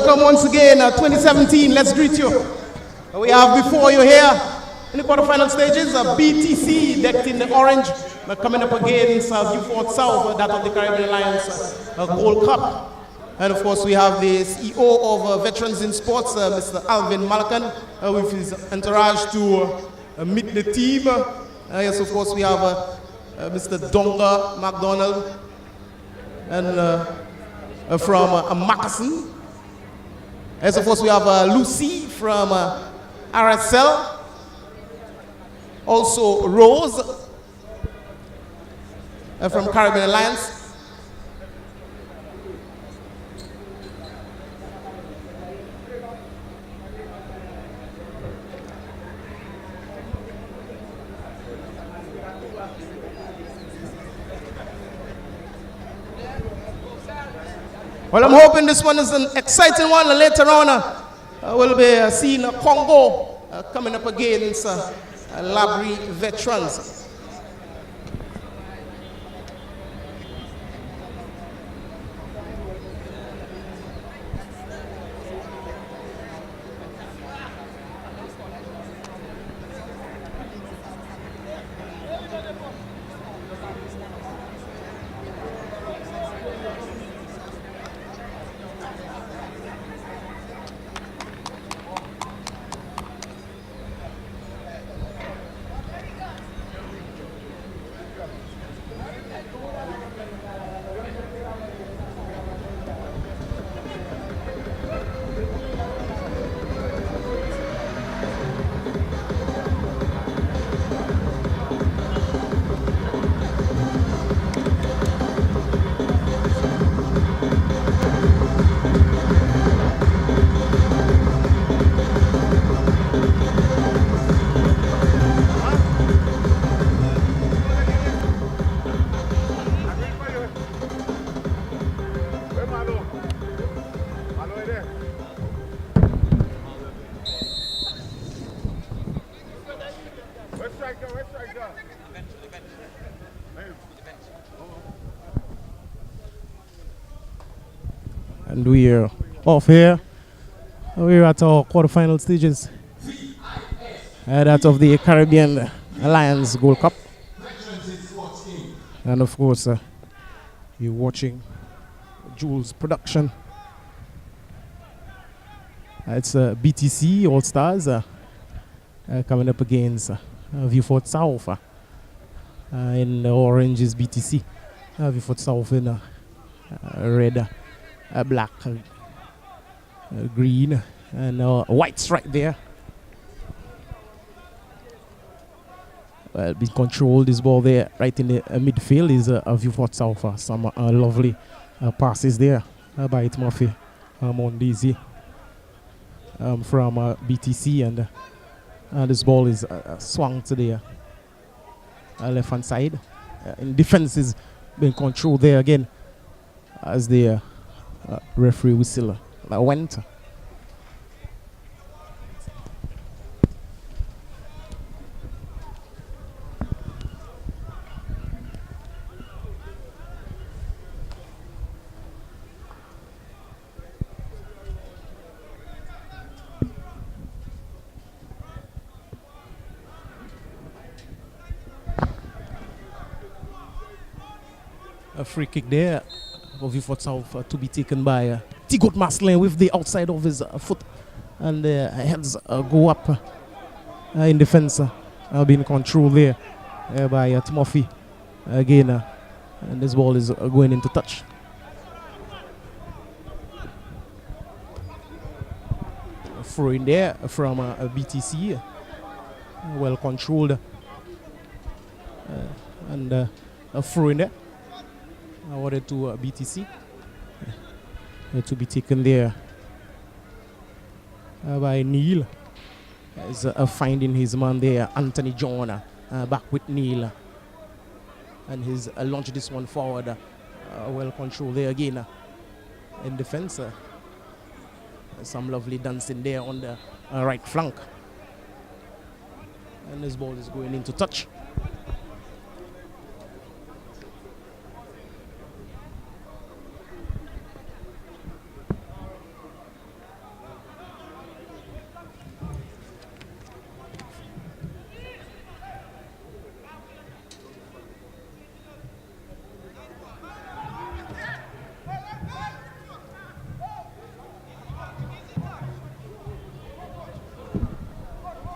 welcome once again, 2017. Let's greet you. We have before you here in the quarterfinal stages, BTC decked in the orange, coming up against Vieux South, that of the Caribbean Alliance Gold Cup. And of course, we have the CEO of Veterans in Sports, Mr. Alvin Malakan, with his entourage to meet the team. Yes, of course, we have Mr. Donga McDonald, and from Moccasin. Yes, of course, we have Lucy from RSL. Also, Rose from Caribbean Alliance. Well, I'm hoping this one is an exciting one. Later on, we'll be seeing Congo coming up against Labrie Veterans. And we're off here. We're at our quarterfinal stages. That of the Caribbean Alliance Gold Cup. And of course, you're watching Jules' production. It's BTC All Stars coming up against Vieux South. In the orange is BTC. Vieux South in red. Black, green, and white stripe there. Well, being controlled this ball there, right in the midfield is Vieux South. Some lovely passes there by Murphy Mondizi from BTC, and this ball is swung to the left hand side. In defense is being controlled there again as the referee whistle went. A free kick there for Vieux South to be taken by Tigot Maslin with the outside of his foot, and the hands go up in defense, being controlled there by Timothy again, and this ball is going into touch. A throw in there from BTC, well controlled, and a throw in there awarded to BTC. To be taken there by Neil. Is finding his man there, Anthony John, back with Neil. And he's launched this one forward. Well controlled there again in defense. Some lovely dancing there on the right flank. And this ball is going into touch.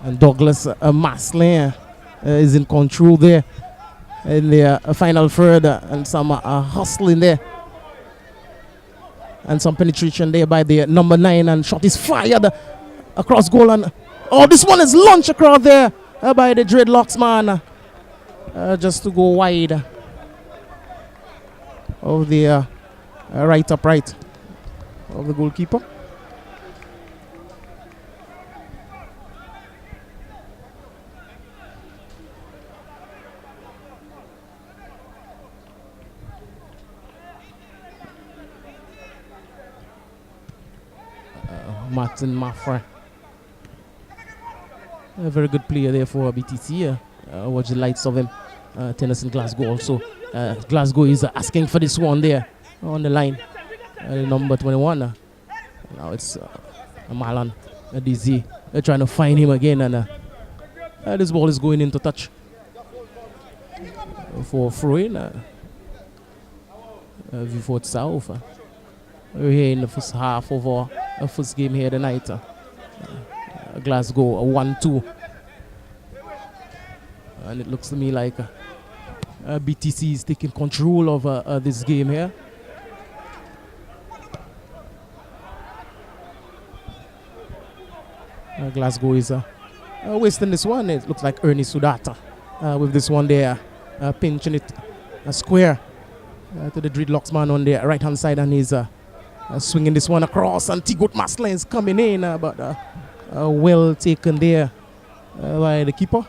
And Douglas Maslin is in control there in the final third, and some hustling there. And some penetration there by the number 9, and shot is fired across goal. And oh, this one is launched across there by the dreadlocks man, just to go wide of the right upright of the goalkeeper. Martin Maffra, a very good player there for BTC. Watch the lights of him. Tennyson Glasgow also. Glasgow is asking for this one there on the line. Number 21. Now it's Malan DZ. They're trying to find him again, and this ball is going into touch for throwing. Vieux South. We're here in the first half of our first game here tonight. Glasgow 1-2. And it looks to me like BTC is taking control of this game here. Glasgow is wasting this one. It looks like Ernie Sudata with this one there, pinching it square to the dreadlocks man on the right hand side, and he's swinging this one across, and Tigot Maslin is coming in, but well taken there by the keeper.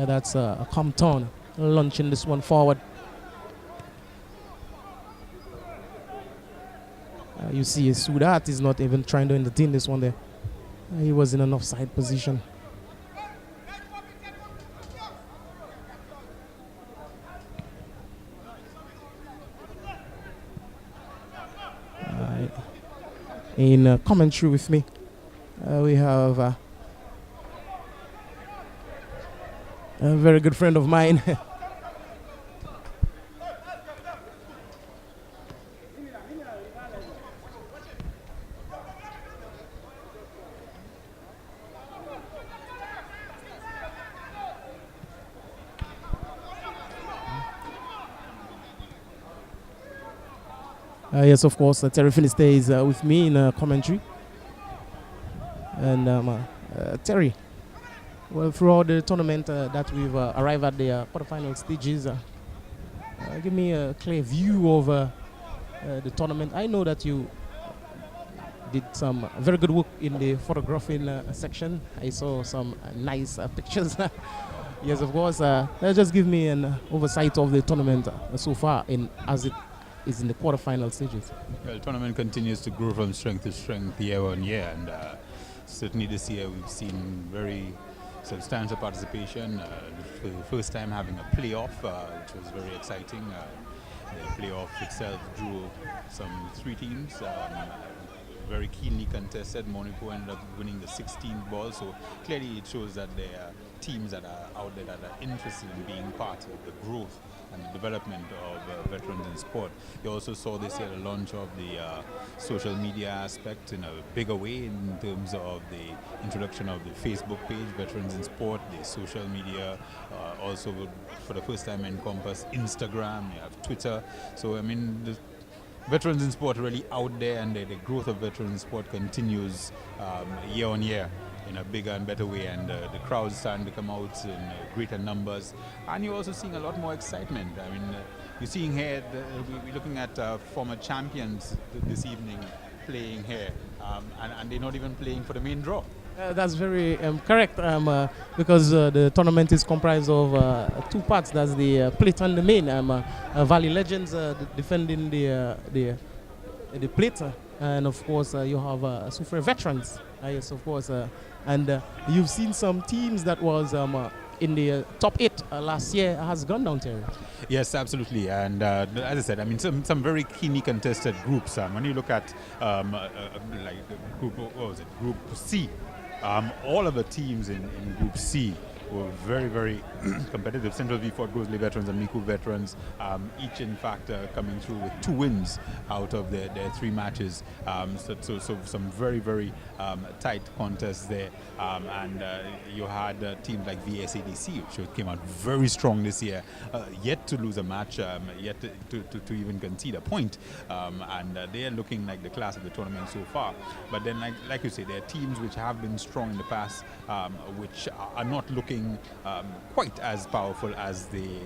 That's Compton launching this one forward. You see Sudat is not even trying to entertain this one there. He was in an offside position. In commentary with me, we have a very good friend of mine. Yes, of course, Terry Finiste is with me in commentary. And Terry, well, throughout the tournament that we've arrived at the quarterfinal stages, give me a clear view of the tournament. I know that you did some very good work in the photographing section. I saw some nice pictures. Yes, of course. Just give me an oversight of the tournament so far as it is in the quarterfinal stages. Well, the tournament continues to grow from strength to strength year on year, and certainly this year we've seen very substantial participation. For the first time having a playoff, which was very exciting. The playoff itself drew some 3 teams, very keenly contested. Monaco ended up winning the 16th ball, so clearly it shows that there are teams that are out there that are interested in being part of the growth and the development of veterans in sport. You also saw this year the launch of the social media aspect in a bigger way in terms of the introduction of the Facebook page, Veterans in Sport, the social media also would, for the first time, encompass Instagram, you have Twitter. So, I mean, the Veterans in Sport are really out there, and the growth of veterans in sport continues year on year in a bigger and better way, and the crowds starting to come out in greater numbers, and you're also seeing a lot more excitement. I mean, you're seeing here, we're looking at former champions this evening playing here, and they're not even playing for the main draw. That's very correct, because the tournament is comprised of 2 parts. That's the plate and the main. Valley Legends defending the plate, and of course you have Soufrière Veterans. Yes, of course, and you've seen some teams that was in the top 8 last year has gone down, Terry. Yes, absolutely, and as I said, I mean some very keenly contested groups. When you look at like the group, what was it, Group C, all of the teams in Group C were very, very competitive. Central V Fort Grosley veterans and Miku veterans, each in fact coming through with 2 wins out of their 3 matches. So some very, very tight contests there. And you had teams like VSADC, which came out very strong this year, yet to lose a match, yet to even concede a point. And they are looking like the class of the tournament so far. But then, like you say, there are teams which have been strong in the past, which are not looking quite as powerful as they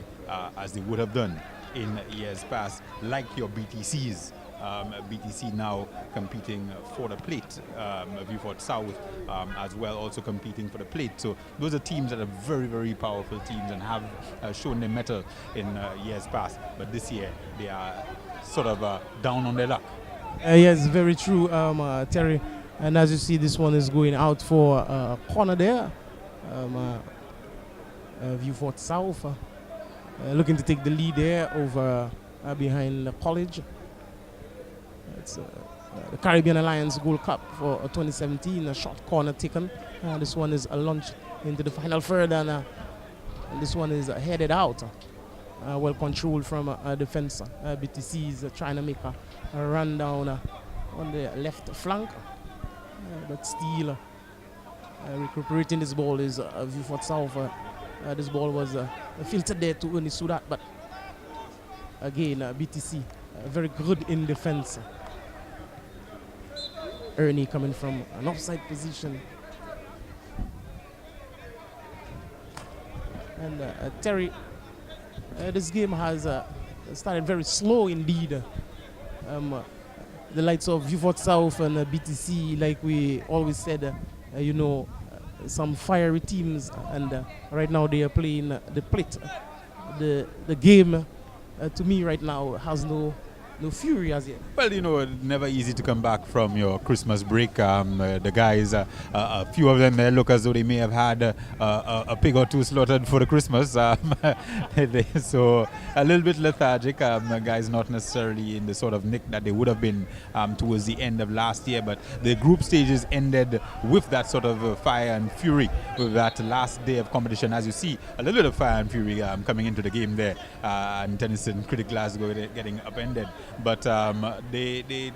would have done in years past, like your BTCs. BTC now competing for the plate, Vieux South as well, also competing for the plate. So those are teams that are very, very powerful teams and have shown their mettle in years past. But this year they are sort of down on their luck. Yes, very true, Terry. And as you see, this one is going out for corner there. Vieux South looking to take the lead there over behind the college. It's the Caribbean Alliance Gold Cup for 2017, a short corner taken. This one is a launch into the final third, and this one is headed out. Well controlled from defense. BTC is trying to make a run down on the left flank, but still recuperating this ball is Vieux South. This ball was filtered there to Ernie Sudat, but again BTC very good in defense. Ernie coming from an offside position. And Terry, this game has started very slow indeed. The likes of Vieux South and BTC, like we always said, some fiery teams, and right now they are playing the plate. The game, to me right now, has no fury as yet. Well, never easy to come back from your Christmas break. The guys, a few of them there look as though they may have had a pig or 2 slaughtered for the Christmas. So a little bit lethargic. Guys not necessarily in the sort of nick that they would have been towards the end of last year. But the group stages ended with that sort of fire and fury, with that last day of competition. As you see, a little bit of fire and fury coming into the game there. And Tennyson, Critic Glasgow getting upended. But the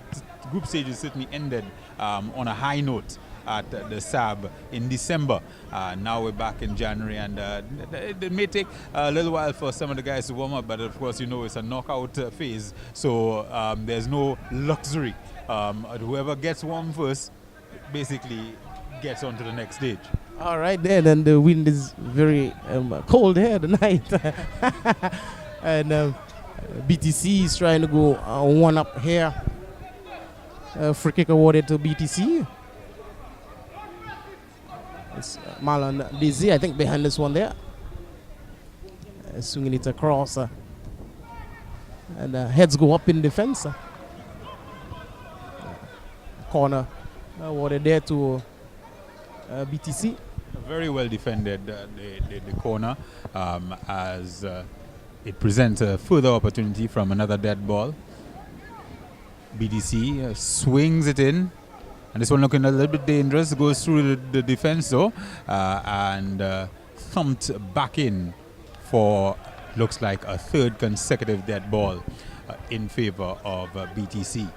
group stages certainly ended on a high note at the SAB in December. Now we're back in January, and it may take a little while for some of the guys to warm up, but of course it's a knockout phase, so there's no luxury. Whoever gets warm first basically gets on to the next stage. All right, then the wind is very cold here tonight. And BTC is trying to go one up here. Free kick awarded to BTC. It's Marlon Dizzy, I think, behind this one there. Swinging it across. And heads go up in defense. Corner awarded there to BTC. Very well defended, the corner, as it presents a further opportunity from another dead ball. BTC swings it in, and this one looking a little bit dangerous. Goes through the defense though, and thumped back in for looks like a 3rd consecutive dead ball in favor of BTC.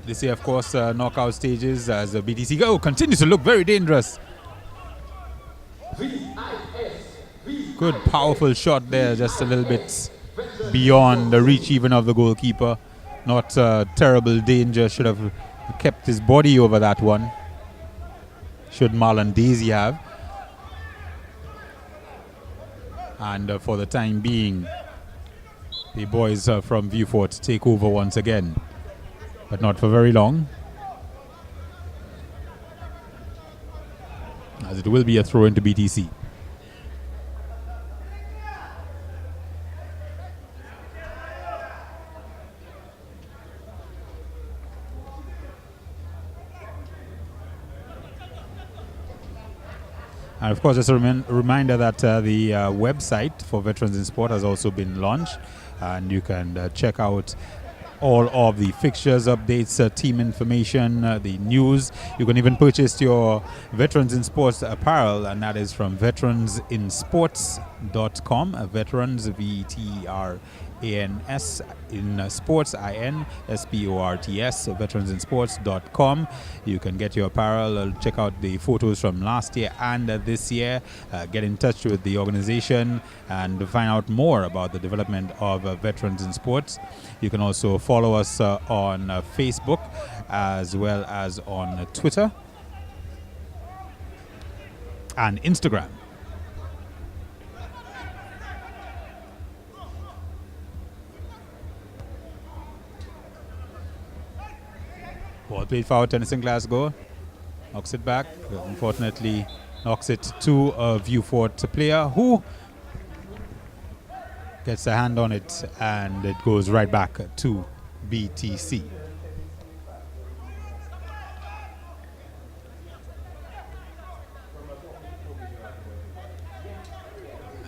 This year, of course, knockout stages as BTC continues to look very dangerous. Good, powerful shot there, just a little bit beyond the reach even of the goalkeeper. Not terrible danger, should have kept his body over that one. Should Marlon Daisy have. And for the time being, the boys from Vieux Fort take over once again, but not for very long, as it will be a throw into BTC. And of course, just a reminder that the website for Veterans in Sport has also been launched, and you can check out all of the fixtures, updates, team information, the news. You can even purchase your Veterans in Sports apparel, and that is from veteransinsports.com. Veterans, VETRANS in sports, INSPORTS, veteransinsports.com. You can get your apparel, check out the photos from last year and this year, get in touch with the organization and find out more about the development of Veterans in Sports. You can also follow us on Facebook as well as on Twitter and Instagram. Ball played foul, Tennyson Glasgow. Knocks it back. Unfortunately, knocks it to a Vieux player who gets a hand on it, and it goes right back to BTC.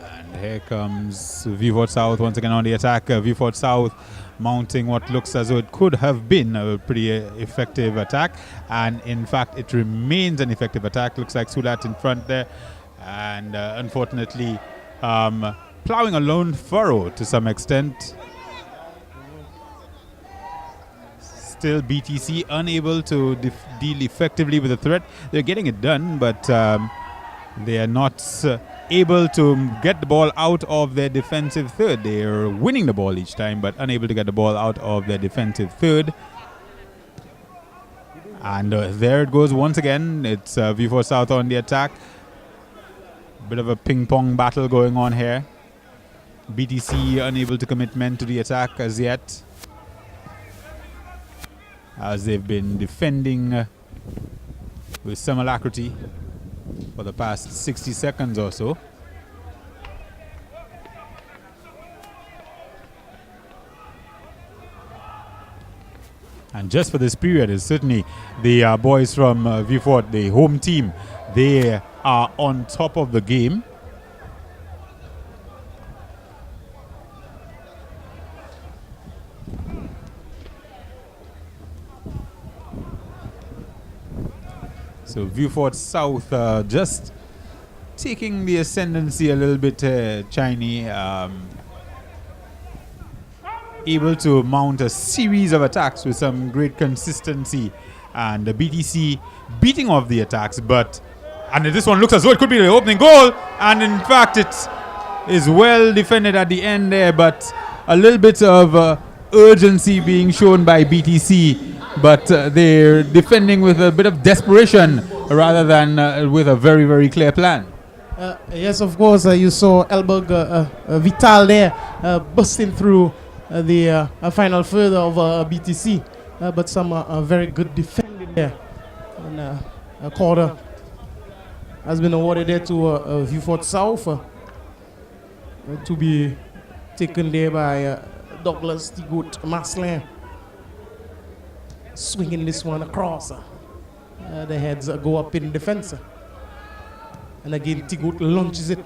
And here comes Vieux South once again on the attack. Vieux South mounting what looks as though it could have been a pretty effective attack, and in fact it remains an effective attack. Looks like Sulat in front there, and unfortunately plowing a lone furrow to some extent. Still BTC unable to deal effectively with the threat. They're getting it done, but they are not able to get the ball out of their defensive third. They're winning the ball each time, but unable to get the ball out of their defensive third. And there it goes once again. It's Vieux South on the attack. Bit of a ping-pong battle going on here. BTC unable to commit men to the attack as yet, as they've been defending with some alacrity for the past 60 seconds or so. And just for this period, is certainly the boys from Vieux, the home team, they are on top of the game. So Vieux South just taking the ascendancy a little bit, Chinese, able to mount a series of attacks with some great consistency, and the BTC beating off the attacks, and this one looks as though it could be the opening goal, and in fact it is well defended at the end there, but a little bit of urgency being shown by BTC. But they're defending with a bit of desperation rather than with a very, very clear plan. Yes, of course, you saw Elberg Vital there busting through the final third of BTC, but some very good defending there. And a quarter has been awarded there to Vieux South to be taken there by Douglas Tigout Maslin. Swinging this one across. The heads go up in defense. And again, Tigout launches it.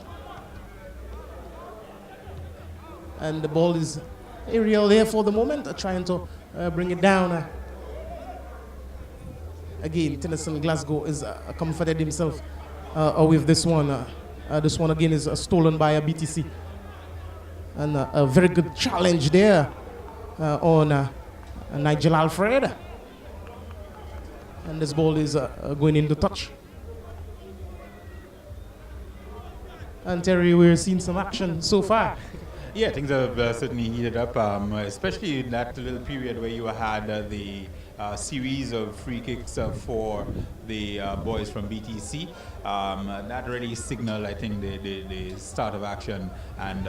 And the ball is aerial there for the moment, trying to bring it down. Again, Tennyson Glasgow is comforted himself with this one. This one again is stolen by a BTC. And a very good challenge there on Nigel Alfred. And this ball is going into touch. And Terry, we're seeing some action so far. Yeah, things have certainly heated up, especially in that little period where you had the series of free kicks for the boys from BTC. That really signaled, I think, the start of action, and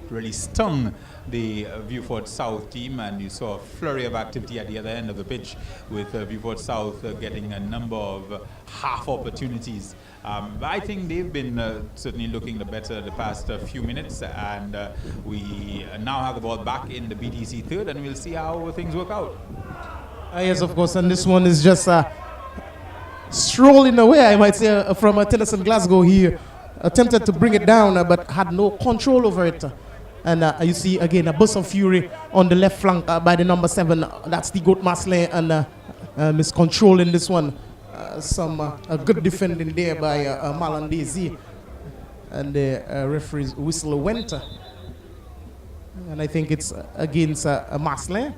really stung the Vieux South team, and you saw a flurry of activity at the other end of the pitch with Vieux South getting a number of half opportunities. But I think they've been certainly looking the better the past few minutes, and we now have the ball back in the BTC third, and we'll see how things work out. Yes, of course, and this one is just strolling away, I might say, from Tennyson Glasgow. He attempted to bring it down, but had no control over it. And you see again a burst of fury on the left flank by the number 7. That's the Goat Maslin, and miscontrolling this one. Some good defending there by Malandesi. And the referee's whistle went. And I think it's against Maslin.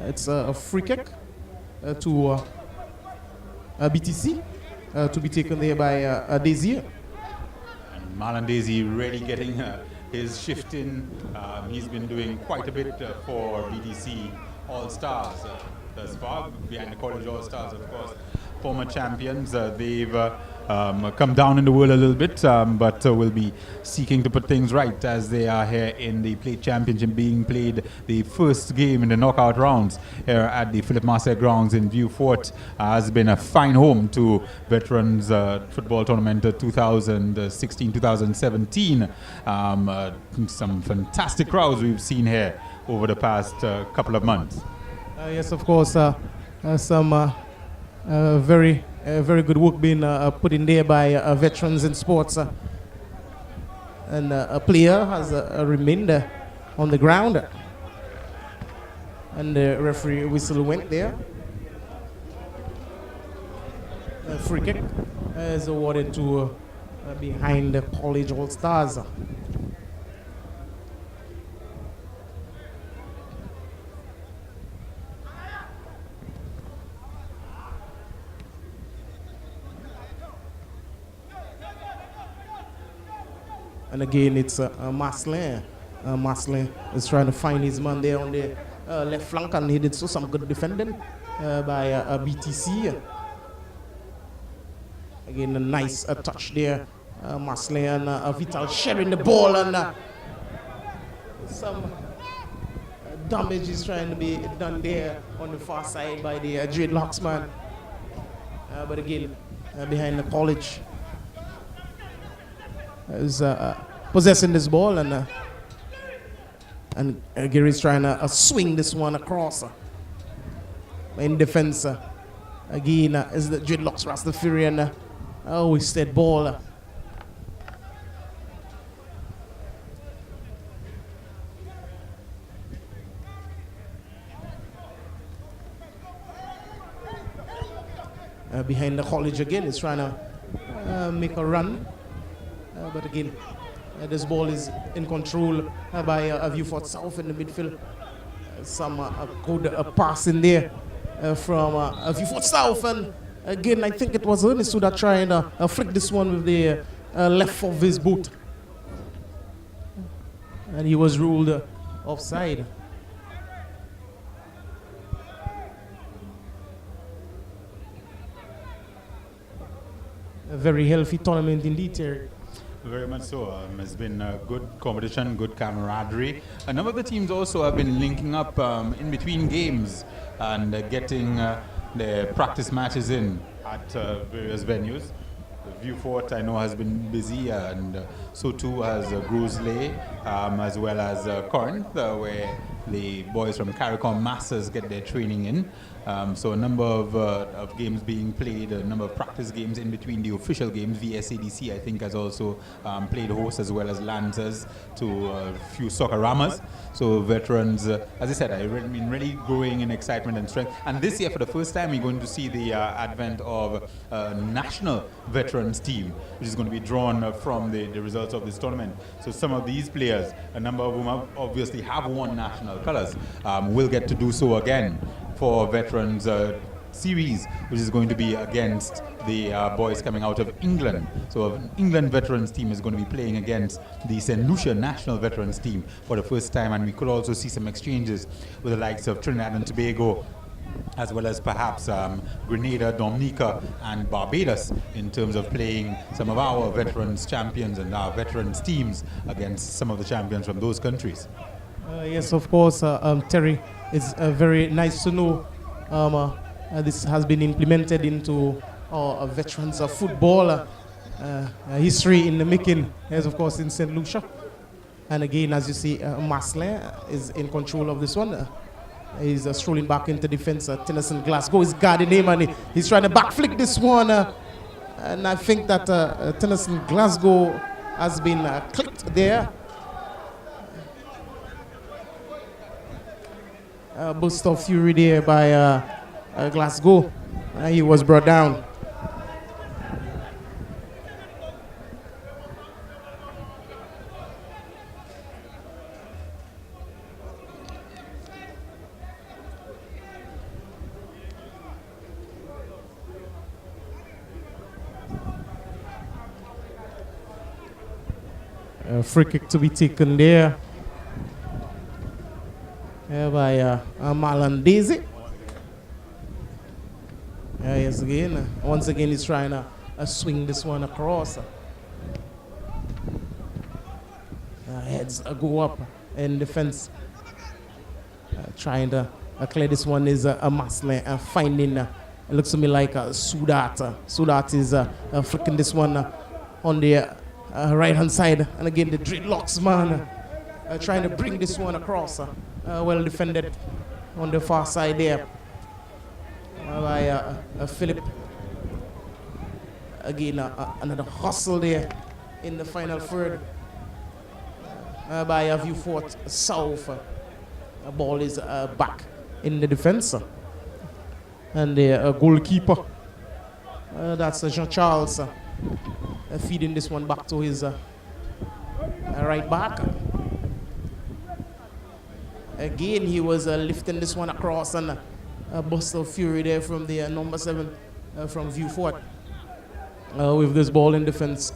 It's a free kick to BTC to be taken there by Desir. And Malandesi really getting his shift in. He's been doing quite a bit for BTC All-Stars thus far, behind the College All-Stars, of course. Former champions, they've come down in the world a little bit, but will be seeking to put things right as they are here in the Plate Championship, being played the first game in the knockout rounds here at the Philip Marcel grounds in Vieux Fort. Has been a fine home to Veterans Football Tournament 2016-2017. Some fantastic crowds we've seen here over the past couple of months. Yes, of course, some very good work being put in there by Veterans in Sports. And a player has remained on the ground. And the referee whistle went there. A free kick is awarded to behind the College All-Stars. And again, it's Maslin. Maslin is trying to find his man there on the left flank, and he did so some good defending by BTC. Again, a nice touch there. Maslin and Vital sharing the ball, and some damage is trying to be done there on the far side by the dreadlocks man. But again, behind the College is possessing this ball, and Gary's trying to swing this one across. In defense, again, is the dreadlocks Rastafarian wasted ball. Behind the College again, is trying to make a run. But again, this ball is in control by Vieux Fort South in the midfield. Some good pass in there from Vieux Fort South. And again, I think it was Ernest Suda trying to flick this one with the left of his boot. And he was ruled offside. A very healthy tournament indeed, Terry. Very much so. It's been good competition, good camaraderie. A number of the teams also have been linking up in between games and getting their practice matches in at various venues. Vieux Fort, I know, has been busy, and so too has Grosley, as well as Corinth, where the boys from CARICOM Masters get their training in. So a number of games being played, a number of practice games in between the official games. VSADC, I think, has also played host, as well as Lancers, to a few Soccer-Ramas. So Veterans, as I said, I mean, really growing in excitement and strength. And this year, for the first time, we're going to see the advent of a national Veterans team, which is going to be drawn from the results of this tournament. So some of these players, a number of whom obviously have worn national colors, will get to do so again for Veterans series, which is going to be against the boys coming out of England. So an England Veterans team is going to be playing against the St. Lucia National Veterans team for the first time, and we could also see some exchanges with the likes of Trinidad and Tobago, as well as perhaps Grenada, Dominica, and Barbados, in terms of playing some of our Veterans champions and our Veterans teams against some of the champions from those countries. Yes, of course, Terry. It's very nice to know this has been implemented into our veterans of football history in the making, as of course in St. Lucia. And again, as you see, Maslin is in control of this one. He's strolling back into defense. Tennyson Glasgow is guarding him, and he's trying to backflick this one. And I think that Tennyson Glasgow has been clipped there. burst of fury there by Glasgow. He was brought down. Free kick to be taken there by Marlon Daisy. Yes, again. Once again, he's trying to swing this one across. Heads go up in defense. Trying to clear this one is a Maslin finding. It looks to me like Sudat. Sudat is flicking this one on the right hand side. And again, the dreadlocks man trying to bring this one across. Well defended on the far side there by Philip. Again, another hustle there in the final third by Vieux Fort South. Ball is back in the defense. And the goalkeeper, that's Jean-Charles, feeding this one back to his right back. Again, he was lifting this one across, and a burst of fury there from the number 7 from Vieux Fort. With this ball in defense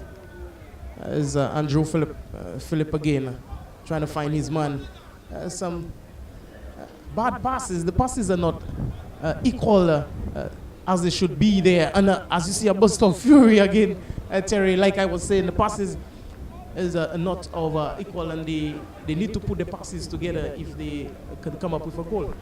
is Andrew Philip. Philip again trying to find his man. Some bad passes. The passes are not equal as they should be there. And as you see, a burst of fury again, Terry. Like I was saying, the passes is not of equal, and they need to put the passes together if they can come up with a goal.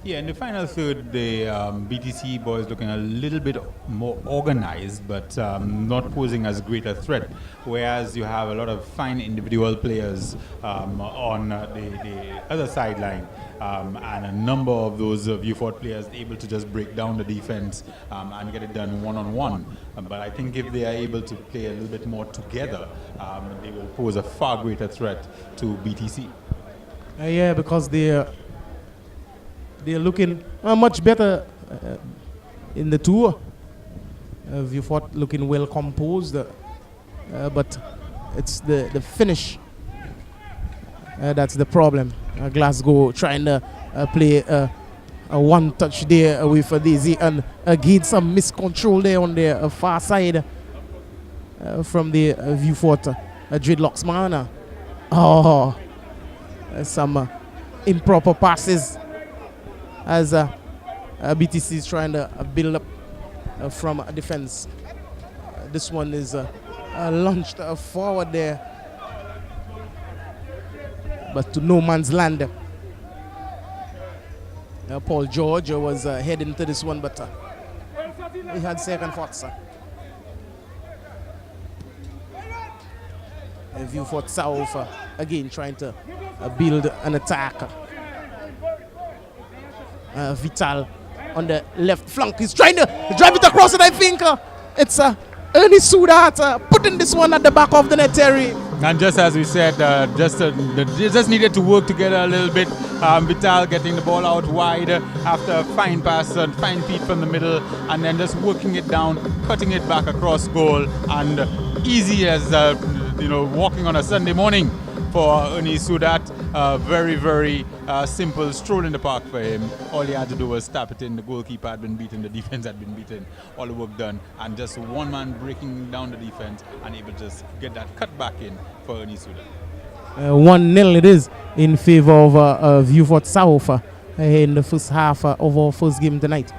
Yeah, in the final third, the BTC boys looking a little bit more organized, but not posing as great a threat. Whereas you have a lot of fine individual players on the other sideline, and a number of those Vieux Fort players able to just break down the defense and get it done one-on-one. But I think if they are able to play a little bit more together, they will pose a far greater threat to BTC. Yeah, because they're looking much better in the tour. Vieux Fort looking well composed, but it's the finish that's the problem. Glasgow trying to play a one touch there with Daisy, and again some miscontrol there on the far side from the Vieux Fort dreadlocks man. Some improper passes as BTC is trying to build up from a defense. This one is launched forward there, but to no man's land. Paul George was heading to this one, but he had second thoughts. Vieux Fort South again trying to build an attack. Vital on the left flank. He's trying to drive it across, and I think it's Ernie Sudat putting this one at the back of the net, Terry. And just as we said, they just needed to work together a little bit. Vital getting the ball out wide after a fine pass and fine feet from the middle, and then just working it down, cutting it back across goal, and easy as walking on a Sunday morning for Ernie Sudat. Very, very simple stroll in the park for him. All he had to do was tap it in. The goalkeeper had been beaten, the defense had been beaten, all the work done, and just one man breaking down the defense and able to just get that cut back in for Ernie Sudat. 1-0 it is in favor of Vieux Fort South in the first half of our first game tonight.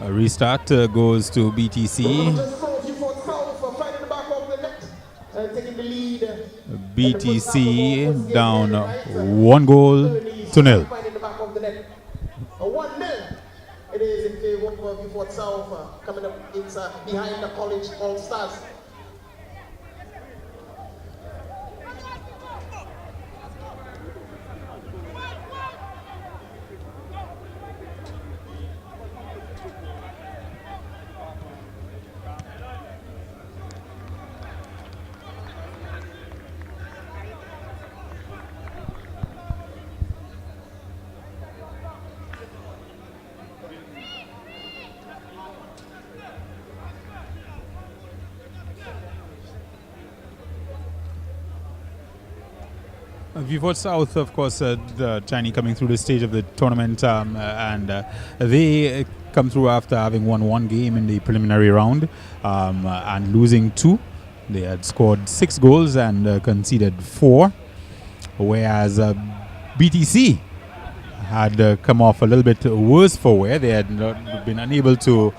A restart goes to BTC. BTC down 1-0. 1-0. It is in favor of Vieux Fort South. Coming up, it's behind the College All Stars. Vieux South, of course, the Chinese coming through the stage of the tournament, and they come through after having won one game in the preliminary round and losing 2. They had scored 6 goals and conceded 4, whereas BTC had come off a little bit worse for wear. They had not been unable to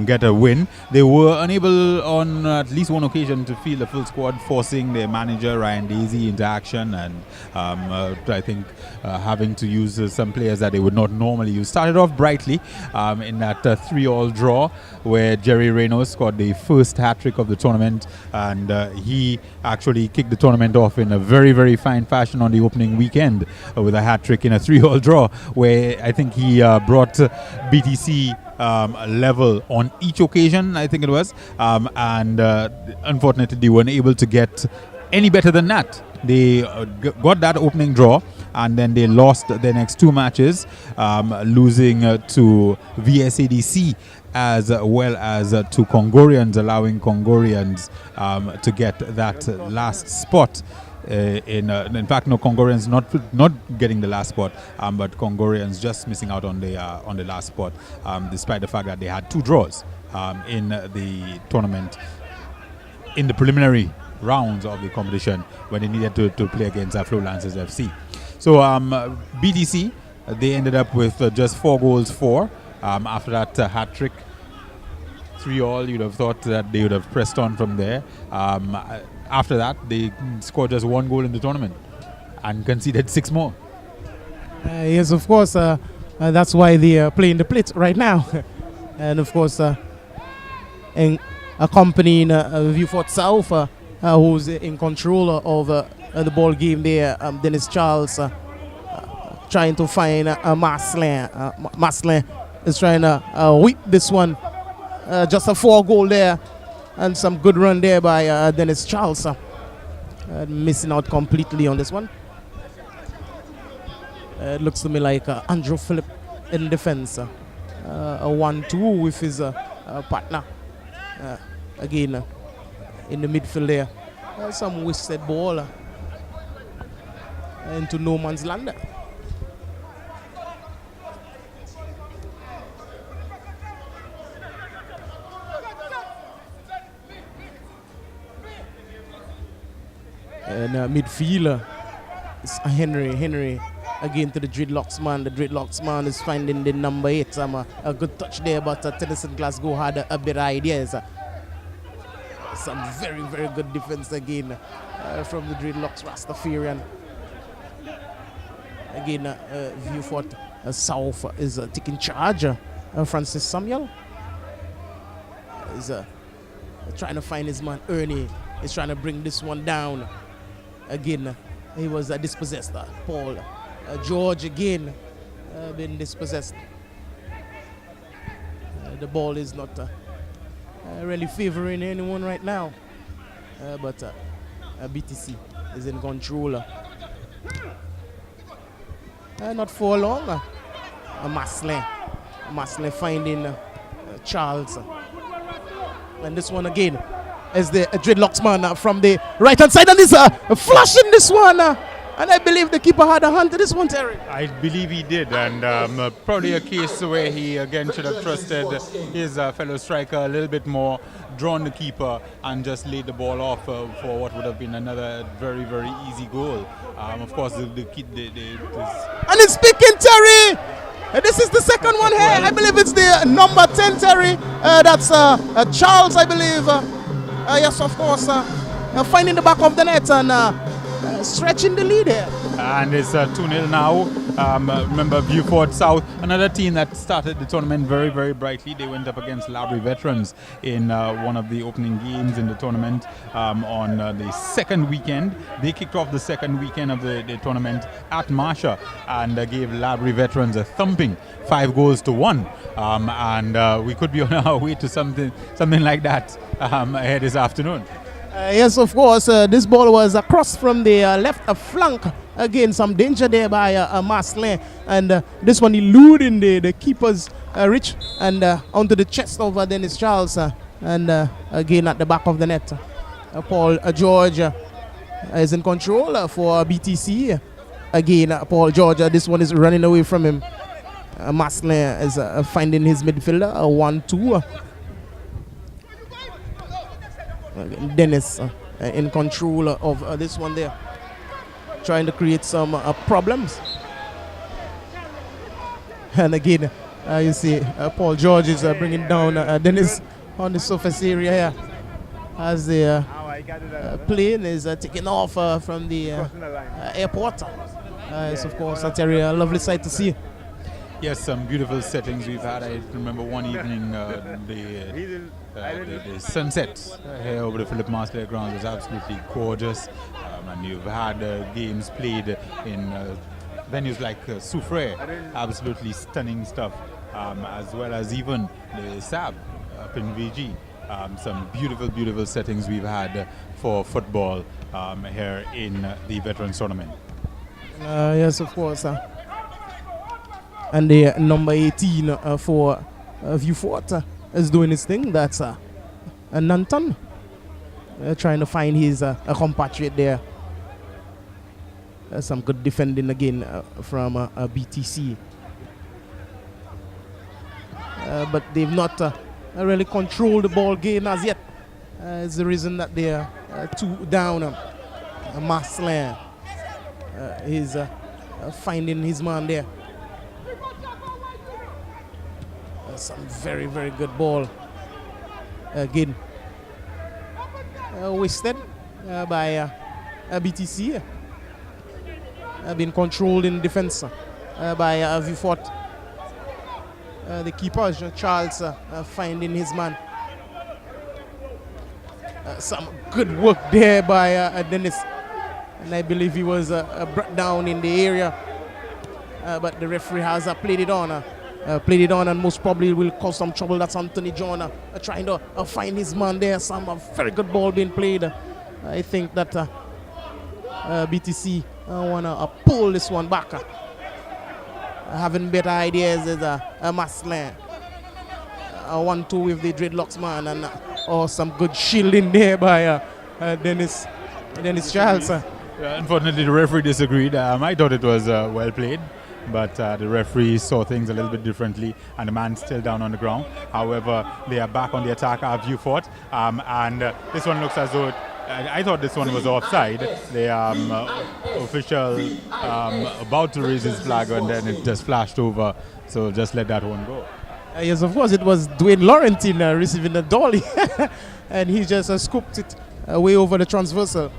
get a win. They were unable on at least one occasion to field a full squad, forcing their manager Ryan Daisy into action, and I think having to use some players that they would not normally use. Started off brightly in that 3-all draw where Jerry Reynolds scored the first hat-trick of the tournament, and he actually kicked the tournament off in a very, very fine fashion on the opening weekend with a hat-trick in a 3-all draw, where I think he brought BTC level on each occasion, I think it was, and unfortunately they weren't able to get any better than that. They got that opening draw, and then they lost their next 2 matches, losing to VSADC as well as to Congorians, allowing Congorians to get that last spot. In fact, no, Congorians not getting the last spot, but Congorians just missing out on the last spot, despite the fact that they had 2 draws in the tournament in the preliminary rounds of the competition when they needed to play against Flow Lancers FC. So BTC, they ended up with just 4 goals for after that hat trick. 3-all, you'd have thought that they would have pressed on from there. After that, they scored just 1 goal in the tournament and conceded 6 more. Yes, of course. That's why they are playing the plate right now. And of course, in accompanying Vieux South, who's in control of the ball game there, Dennis Charles, trying to find Marcelin. Marcelin is trying to whip this one. Just a 4-goal there, and some good run there by Dennis Charles. Missing out completely on this one. It looks to me like Andrew Phillip in defense. A 1-2 with his partner. Again, in the midfield there. Some wasted ball into no man's land. And midfielder is Henry again to the Dreadlocks man. The Dreadlocks man is finding the number 8. A good touch there, but Tennyson Glasgow had a better ideas. Some very, very good defense again from the Dreadlocks Rastafarian. Again, Vieux South is taking charge. Francis Samuel is trying to find his man Ernie. He's trying to bring this one down. Again, he was dispossessed. Paul George again been dispossessed. The ball is not really favoring anyone right now, but BTC is in control. Not for long. Marcelin finding Charles, and this one again is the Dreadlocks man from the right hand side, and is flashing this one, and I believe the keeper had a hand to this one, Terry. I believe he did, and probably a case where he again should have trusted his fellow striker a little bit more, drawn the keeper and just laid the ball off for what would have been another very, very easy goal. Of course, and it's picking Terry. This is the second one here. I believe it's the number 10 Terry. That's Charles, I believe. Yes, of course, finding the back of the net and stretching the lead here. And it's 2-0 now. Remember, Vieux South, another team that started the tournament very, very brightly. They went up against Labrie Veterans in one of the opening games in the tournament on the second weekend. They kicked off the second weekend of the tournament at Marsha and gave Labrie Veterans a thumping, 5-1. And we could be on our way to something like that ahead this afternoon. Yes, of course. This ball was across from the left flank. Again, some danger there by Marcelin. And this one eluding the keeper's reach and onto the chest of Dennis Charles. And again at the back of the net. Paul George is in control for BTC. Again, Paul George, this one is running away from him. Maslin is finding his midfielder, 1-2. Dennis in control of this one there, trying to create some problems. And again, you see Paul George is bringing down Dennis on the surface area here as the plane is taking off from the airport. It's of course a lovely sight to see. Yes, some beautiful settings we've had. I remember one evening the sunset here over the Philip Marsler grounds was absolutely gorgeous. And you've had games played in venues like Soufrière, absolutely stunning stuff, as well as even the SAB up in VG. Some beautiful, beautiful settings we've had for football here in the Veterans Tournament. Yes, of course. And the number 18 for Vieux is doing his thing. That's Nanton trying to find his compatriot there. Some good defending again from BTC. But they've not really controlled the ball game as yet. It's the reason that they're 2 down. Maslin is finding his man there. Some very, very good ball. Again, wasted by BTC. Been controlled in defense by Vieux. The keeper, Charles, finding his man. Some good work there by Dennis. And I believe he was brought down in the area. But the referee has played it on. And most probably will cause some trouble. That's Anthony John trying to find his man there. Some very good ball being played. I think that BTC want to pull this one back. Having better ideas is Maslin. 1-2 with the dreadlocks man, and some good shielding there by Dennis Charles. Unfortunately, the referee disagreed. I thought it was well played, but the referee saw things a little bit differently, and the man's still down on the ground. However, they are back on the attack at Vieux, and this one looks as though I thought this one was offside. The official about to raise his flag, and then it just flashed over, so just let that one go. Yes, of course, it was Dwayne Laurentine receiving the dolly, and he just scooped it way over the transversal.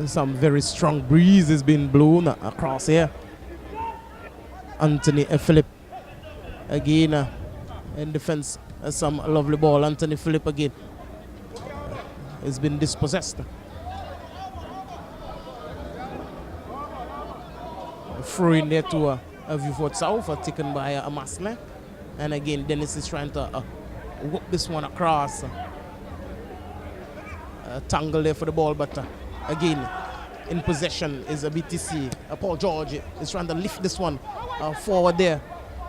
Some very strong breeze has been blown across here. Anthony Philip again in defense. Some lovely ball. Anthony Philip again has been dispossessed. Throw in there to Vieux South, taken by Maslin. And again, Dennis is trying to whoop this one across. Tangle there for the ball, but again, in possession is a BTC. Paul George is trying to lift this one forward there.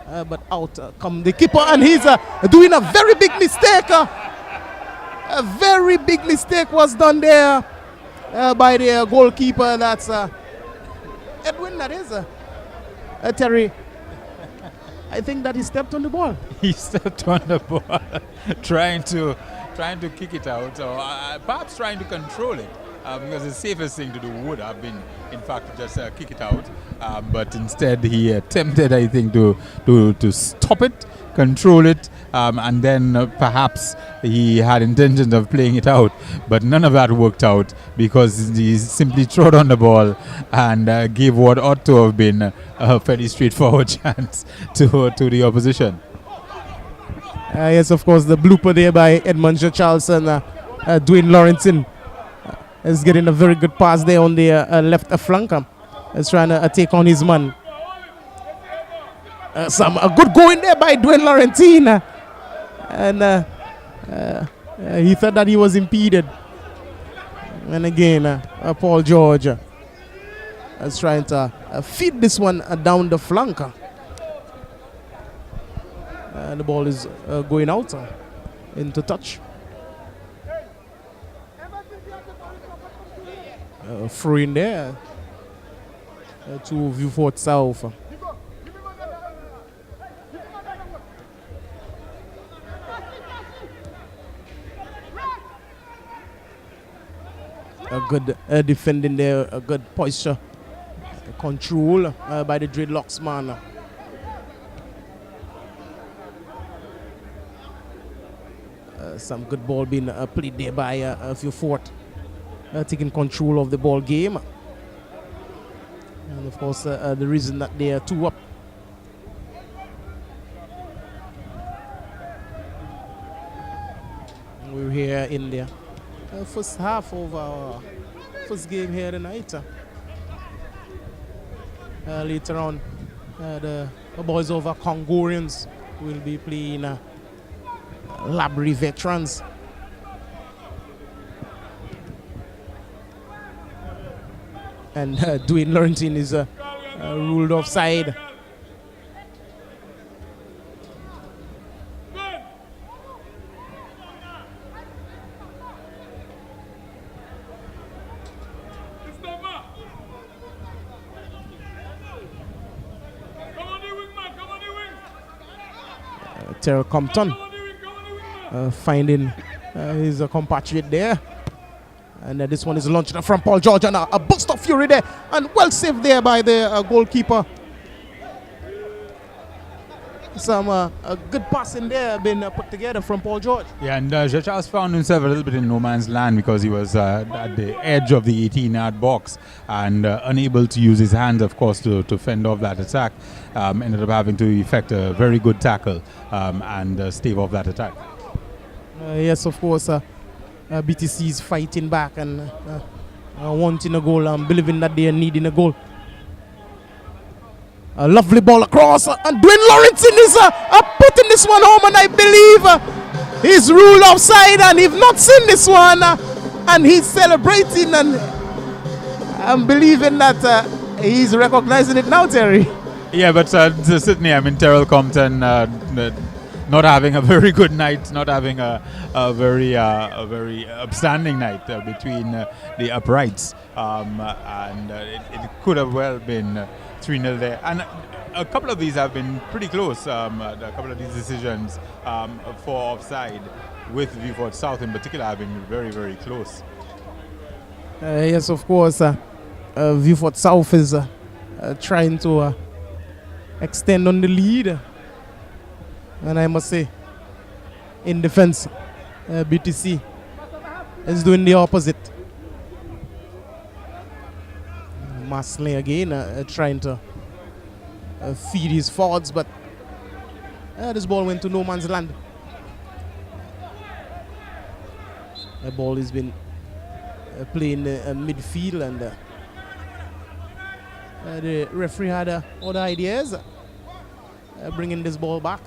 But out come the keeper, and he's doing a very big mistake. A very big mistake was done there by the goalkeeper. That's Edwin, that is. Terry. I think that he stepped on the ball. He stepped on the ball, trying to kick it out, or perhaps trying to control it. Because the safest thing to do would have been, in fact, to just kick it out. But instead, he attempted, I think, to stop it, control it, and then perhaps he had intentions of playing it out. But none of that worked out, because he simply trod on the ball and gave what ought to have been a fairly straightforward chance to the opposition. Yes, of course, the blooper there by Edmund Charlson, Dwayne Laurentine. Is getting a very good pass there on the left flank. Is trying to take on his man. Some good going there by Dwayne Laurentine. And he thought that he was impeded. And again, Paul George is trying to feed this one down the flank. The ball is going out into touch. Throw in there to Vieux Fort South. A good defending there, a good posture, control by the dreadlocks man. Some good ball being played there by Vieux Fort, taking control of the ball game. And of course, the reason that they are 2 up. We're here in the first half of our first game here tonight. Later on, the boys over Congorians will be playing Labrie Veterans. And Dwayne Laurentine is ruled offside. Terrell Compton finding his compatriot there. And this one is launched from Paul George, and a burst of fury there, and well saved there by the goalkeeper. Some a good pass in there been put together from Paul George. Yeah, and Charles found himself a little bit in no man's land because he was at the edge of the 18-yard box and unable to use his hands, of course, to fend off that attack. Ended up having to effect a very good tackle and stave off that attack. Yes, of course. BTC is fighting back and wanting a goal and believing that they are needing a goal. A lovely ball across, and Dwayne Laurentine is putting this one home, and I believe he's ruled offside, and he's not seen this one, and he's celebrating, and I'm believing that he's recognizing it now, Terry. Yeah, but certainly, I mean, Terrell Compton not having a very good night, not having a very upstanding night between the uprights, and it could have well been 3-0 there. And a couple of these have been pretty close, a couple of these decisions for offside with Vieux Fort South in particular have been very, very close. Yes, of course, Vieux Fort South is trying to extend on the lead. And I must say, in defense, BTC is doing the opposite. Masley again trying to feed his forwards, but this ball went to no man's land. The ball has been playing midfield, and the referee had other ideas bringing this ball back.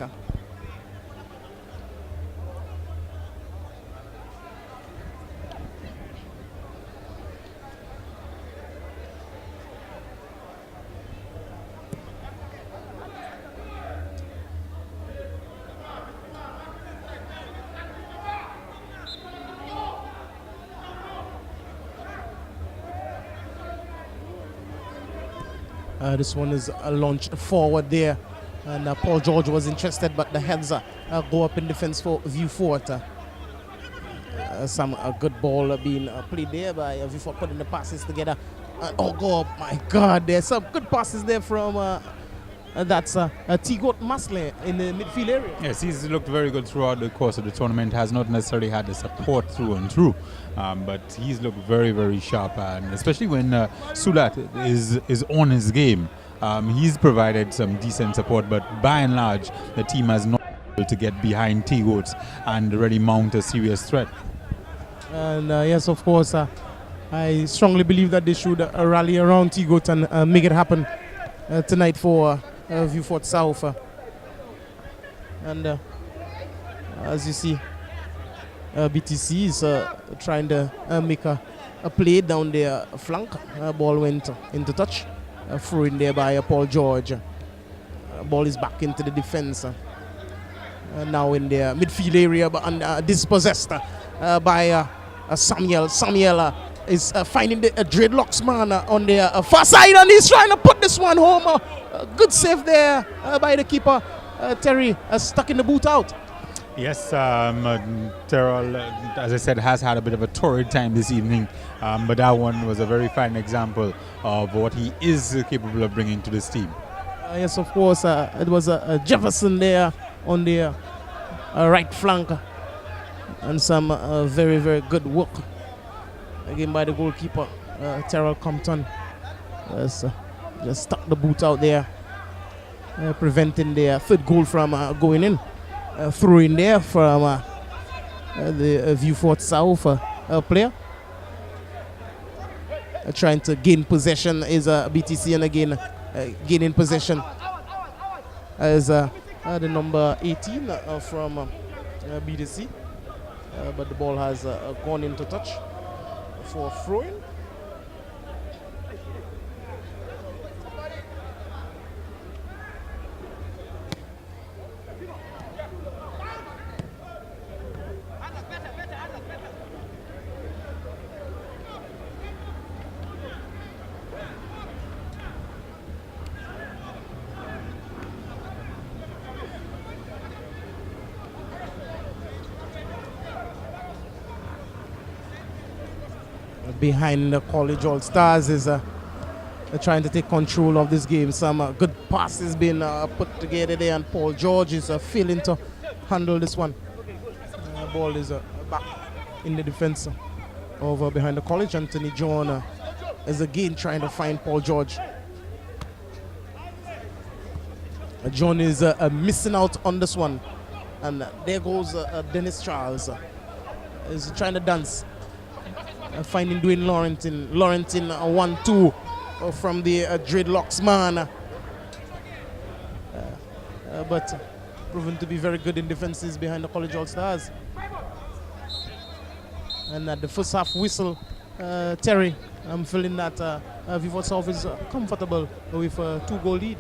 This one is launched forward there, and Paul George was interested, but the heads go up in defense for Vieux Fort. Some good ball being played there by Vieux Fort, putting the passes together. Oh God, my God, there's some good passes there from that's T-Goat Masley in the midfield area. Yes, he's looked very good throughout the course of the tournament. Has not necessarily had the support through and through, but he's looked very, very sharp, and especially when Sulat is on his game, he's provided some decent support. But by and large, the team has not been able to get behind T-Goats and really mount a serious threat. And yes, of course, I strongly believe that they should rally around T-Goat and make it happen tonight for Vieux Fort South. And as you see, BTC is trying to make a play down their flank. Ball went into touch. Throw in there by Paul George. Ball is back into the defense. now in the midfield area, but dispossessed by Samuel. Samuel is finding the dreadlocks man on the far side, and he's trying to put this one home. Good save there by the keeper. Terry stuck in the boot out. Yes, Terrell, as I said, has had a bit of a torrid time this evening, but that one was a very fine example of what he is capable of bringing to this team. Yes, of course, it was Jefferson there on the right flank, and some very, very good work again by the goalkeeper, Terrell Compton. Just stuck the boot out there, preventing the third goal from going in. Throw in there from the Vieux Fort South player. Trying to gain possession is BTC, and again gaining possession as the number 18 from BTC. But the ball has gone into touch for throwing. Behind the College All Stars is trying to take control of this game. Some good passes being put together there, and Paul George is failing to handle this one. Ball is back in the defense over behind the College. Anthony John is again trying to find Paul George. John is missing out on this one, and there goes Dennis Charles. Is trying to dance. Finding Dwayne Laurentin. Laurentin 1-2 from the dreadlocks man. But proven to be very good in defenses behind the College All Stars. And at the first half whistle, Terry, I'm feeling that Vieux Fort South is comfortable with a 2-goal lead.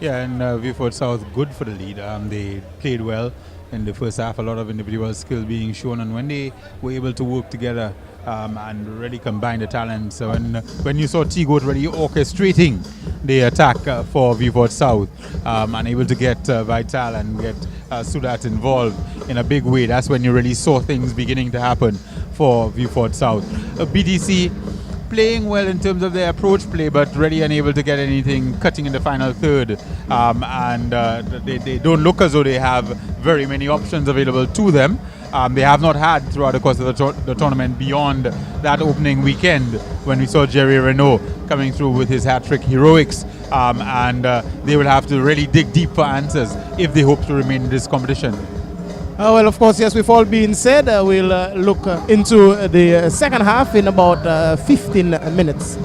Yeah, and Vieux Fort South good for the lead. They played well in the first half, a lot of individual skill being shown, and when they were able to work together and really combine the talents. So when you saw T-Goat really orchestrating the attack for Vieux Fort South and able to get Vital and get Sudat involved in a big way, that's when you really saw things beginning to happen for Vieux Fort South. BDC playing well in terms of their approach play, but really unable to get anything cutting in the final third, and they don't look as though they have very many options available to them. They have not had throughout the course of the tournament beyond that opening weekend when we saw Jerry Renault coming through with his hat-trick heroics, and they will have to really dig deep for answers if they hope to remain in this competition. Well, of course, yes, with all being said, we'll look into the second half in about 15 minutes.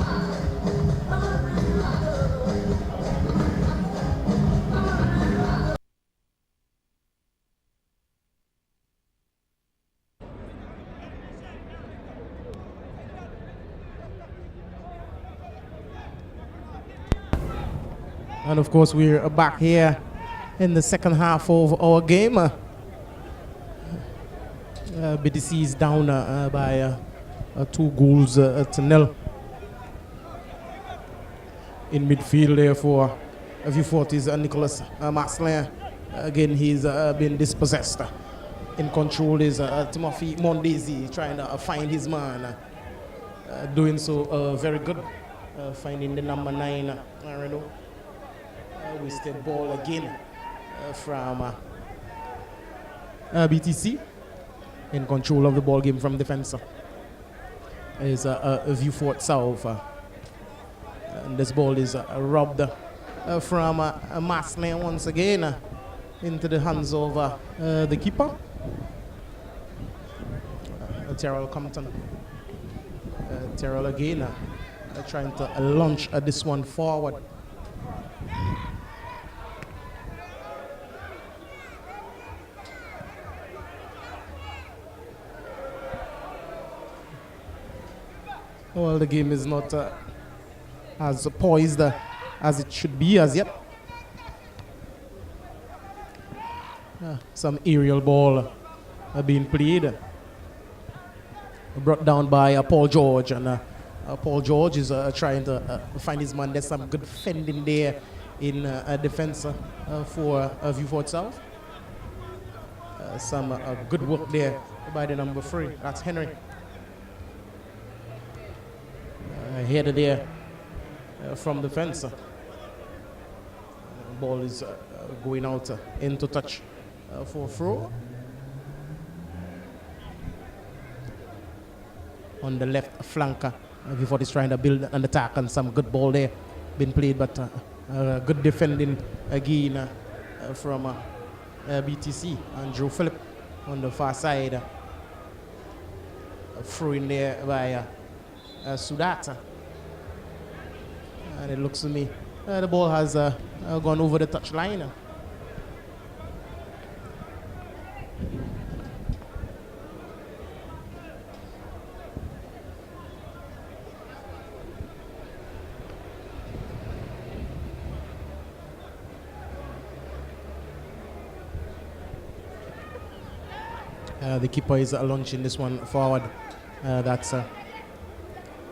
And of course, we're back here in the second half of our game. BDC is down by 2 goals to 0. In midfield, therefore, Vieux Fort is Nicholas Marcelin. Again, he's been dispossessed. In control is Timothy Mondesi, trying to find his man. Doing so very good. Finding the number 9, Renault. Wasted ball again from BTC. In control of the ball game from defense is Vieux Fort South. And this ball is robbed from Marcelin once again into the hands of the keeper, Terrell Compton. Terrell again trying to launch this one forward. Well, the game is not as poised as it should be as yet. Some aerial ball being played. Brought down by Paul George. And Paul George is trying to find his man. There's some good fending there in defense for Vieux South. Some good work there by the number 3. That's Henry. Headed there from the fence. Ball is going out into touch for a throw. On the left flank, Vieux is trying to build an attack, and some good ball there been played, but good defending again from BTC. Andrew Phillip on the far side. Throw in there by Sudata. And it looks to me the ball has gone over the touchline. The keeper is launching this one forward. That's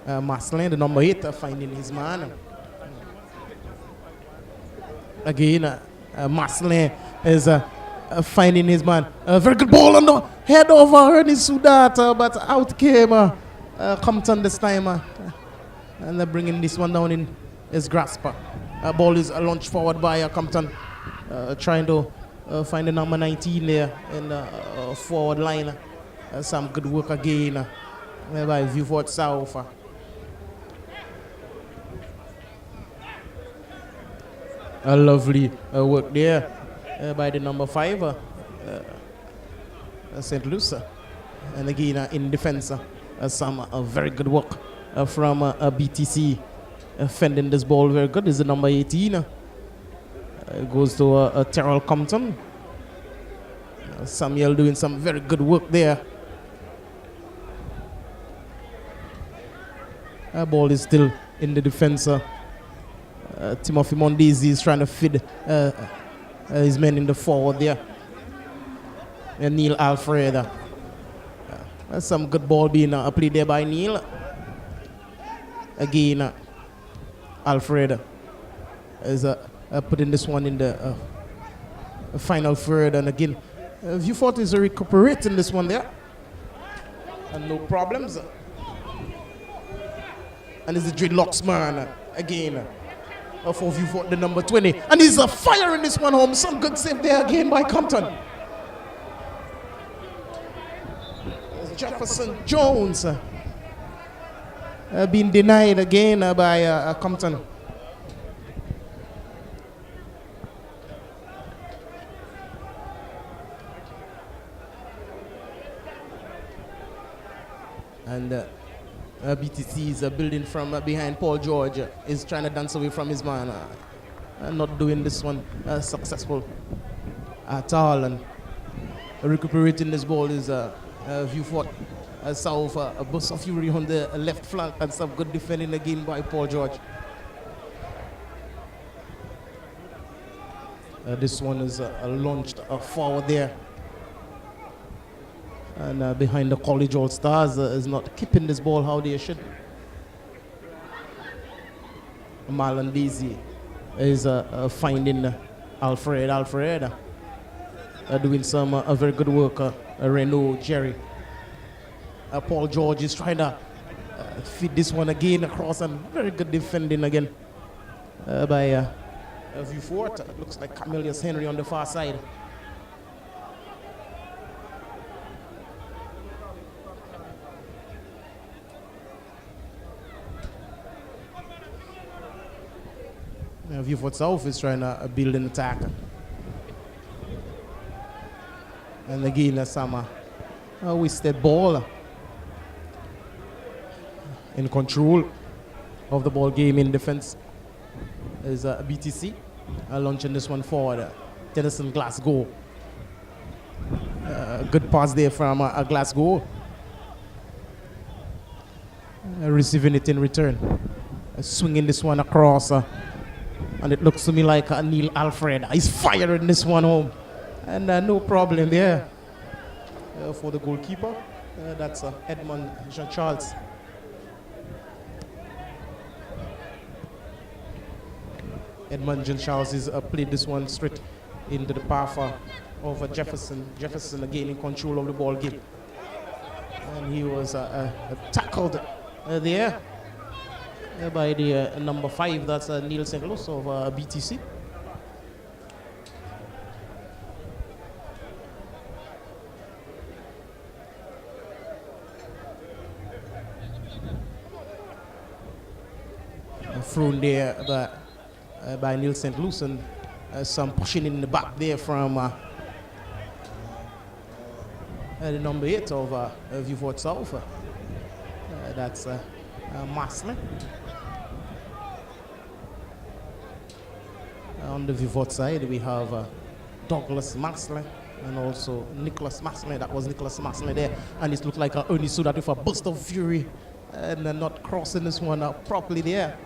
Marcelin, the number 8, finding his man. Again, Marcelin is finding his man. A very good ball on the head over Ernie Sudata, but out came Compton this time. And they're bringing this one down in his grasp. Ball is launched forward by Compton, trying to find the number 19 there in the forward line. Some good work again by Vieux South. A lovely work there by the number 5, St. Lucia. And again, in defense, some very good work from BTC. Fending this ball very good is the number 18. Goes to Terrell Compton. Samuel doing some very good work there. Ball is still in the defense. Timothy Mondesi is trying to feed his men in the forward there. And Neil Alfred. Some good ball being played there by Neil. Again, Alfred is putting this one in the final third. And again, Vieux is recuperating this one there. And no problems. And it's the dreadlocks man again. For Vieux, the number 20. And he's firing this one home. Some good save there again by Compton. Jefferson Jones being denied again by Compton. And BTC is building from behind. Paul George is trying to dance away from his man. Not doing this one successful at all. And recuperating this ball is Vieux South. A burst of fury on the left flank and some good defending again by Paul George. This one is launched forward there. And behind the College All Stars is not keeping this ball how they should. Marlon Daisy is finding Alfred. Alfred doing some very good work. Renault, Jerry. Paul George is trying to feed this one again across, and very good defending again by Vieux. Looks like Camillus Henry on the far side. Vieux South is trying to build an attack. And again, some wasted ball. In control of the ball game in defense is BTC. Launching this one forward. Tennyson Glasgow. Good pass there from Glasgow. Receiving it in return. Swinging this one across. And it looks to me like Neil Alfred is firing this one home. And no problem there for the goalkeeper. That's Edmond Jean-Charles. Edmond Jean-Charles is played this one straight into the path of Jefferson. Jefferson again in control of the ball game. And he was tackled there by the number 5, that's Neil St. Louis of BTC. Thrown there by Neil St. Louis, and some pushing in the back there from the number 8 of Vieux South. That's Maslin. On the Vieux side, we have Douglas Maslin and also Nicholas Maslin. That was Nicholas Maslin there. And it looked like Ernie Sudat with a burst of fury and not crossing this one properly there.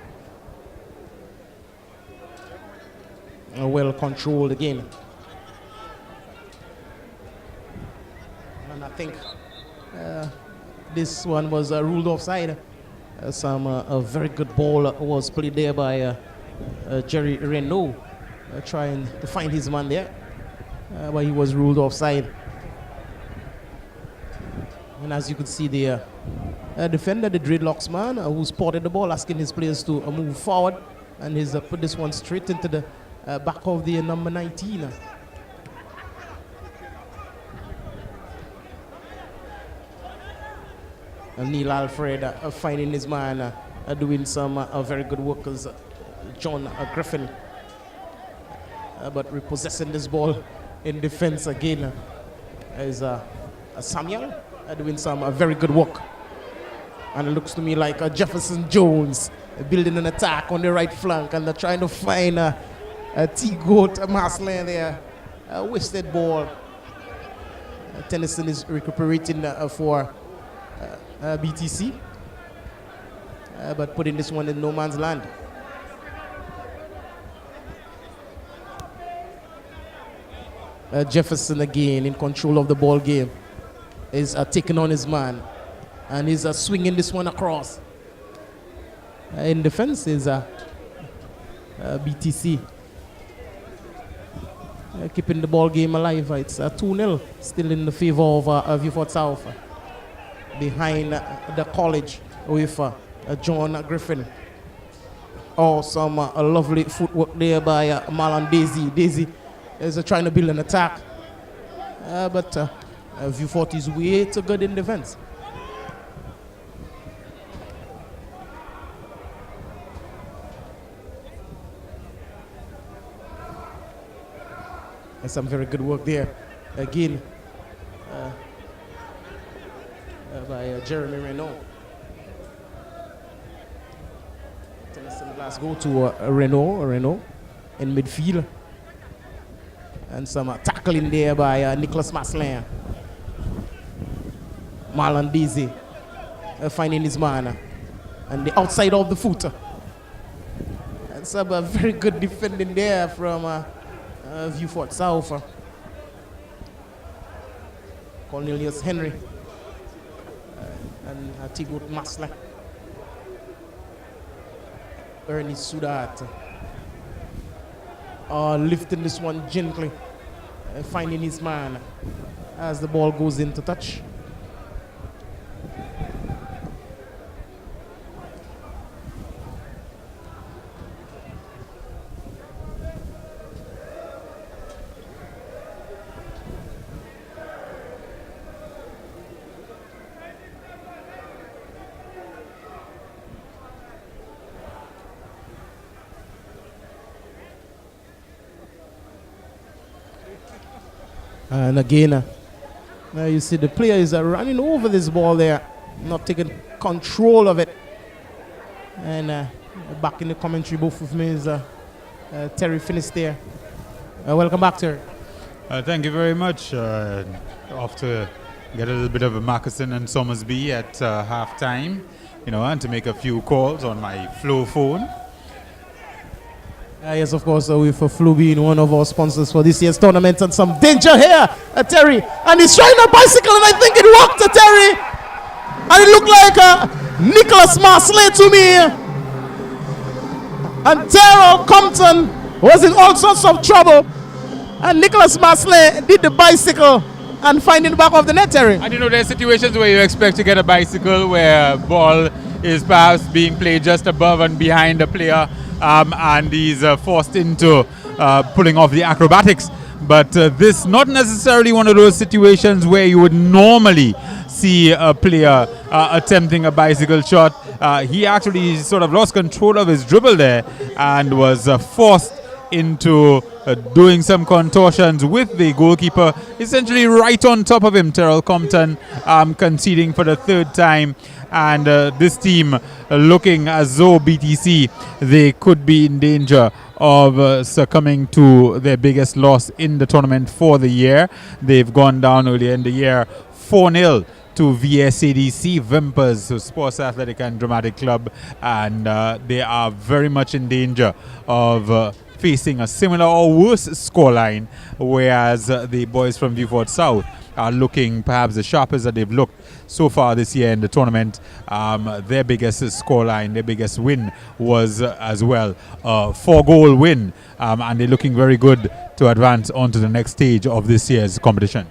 Well controlled again. And I think this one was ruled offside. A very good ball was played there by Jerry Renault, trying to find his man there, but he was ruled offside. And as you could see there, defender, the dreadlocks man, who spotted the ball, asking his players to move forward, and he's put this one straight into the back of the number 19. Neil Alfred finding his man, doing some very good work as John Griffin, but repossessing this ball in defense again is Samuel doing some very good work. And it looks to me like Jefferson Jones building an attack on the right flank, and they're trying to find T-Goat Maslin there. Wasted ball. Tennyson is recuperating for BTC, but putting this one in no man's land. Jefferson again in control of the ball game is taking on his man, and he's swinging this one across. In defense is BTC. Keeping the ball game alive. It's 2-0 still in the favor of Vieux South. Behind the college with John Griffin. Oh, some lovely footwork there by Marlon Daisy. Daisy is trying to build an attack, but Vieux is way too good in defense. And some very good work there again by Jeremy Renault. Tennyson Glasgow to Renault in midfield. And some tackling there by Nicholas Maslin. Marlon Daisy finding his man and the outside of the foot. And some very good defending there from Vieux South. Cornelius Henry and T-Goat Maslin. Ernie Sudat lifting this one gently, finding his man as the ball goes into touch. And again, you see the player is running over this ball there, not taking control of it. And back in the commentary booth with me is Terry Finnis there. Welcome back, Terry. Thank you very much. Off to get a little bit of a Marcusson and Somersby at half time, and to make a few calls on my flow phone. Yes, of course, with Flu being one of our sponsors for this year's tournament, and some danger here, Terry. And he's trying a bicycle, and I think it worked, Terry. And it looked like Nicholas Marsley to me. And Terrell Compton was in all sorts of trouble. And Nicholas Marsley did the bicycle and finding the back of the net, Terry. And there's situations where you expect to get a bicycle where ball is perhaps being played just above and behind the player, and he's forced into pulling off the acrobatics. But this not necessarily one of those situations where you would normally see a player attempting a bicycle shot. He actually sort of lost control of his dribble there and was forced into doing some contortions with the goalkeeper essentially right on top of him, Terrell Compton, conceding for the third time. And this team looking as though BTC, they could be in danger of succumbing to their biggest loss in the tournament for the year. They've gone down earlier in the year 4-0 to VSADC, Vimpers, so Sports Athletic and Dramatic Club, and they are very much in danger of facing a similar or worse scoreline, whereas the boys from Vieux South are looking perhaps the sharpest that they've looked so far this year in the tournament. Their biggest scoreline, their biggest win was as well a 4-goal win, and they're looking very good to advance onto the next stage of this year's competition.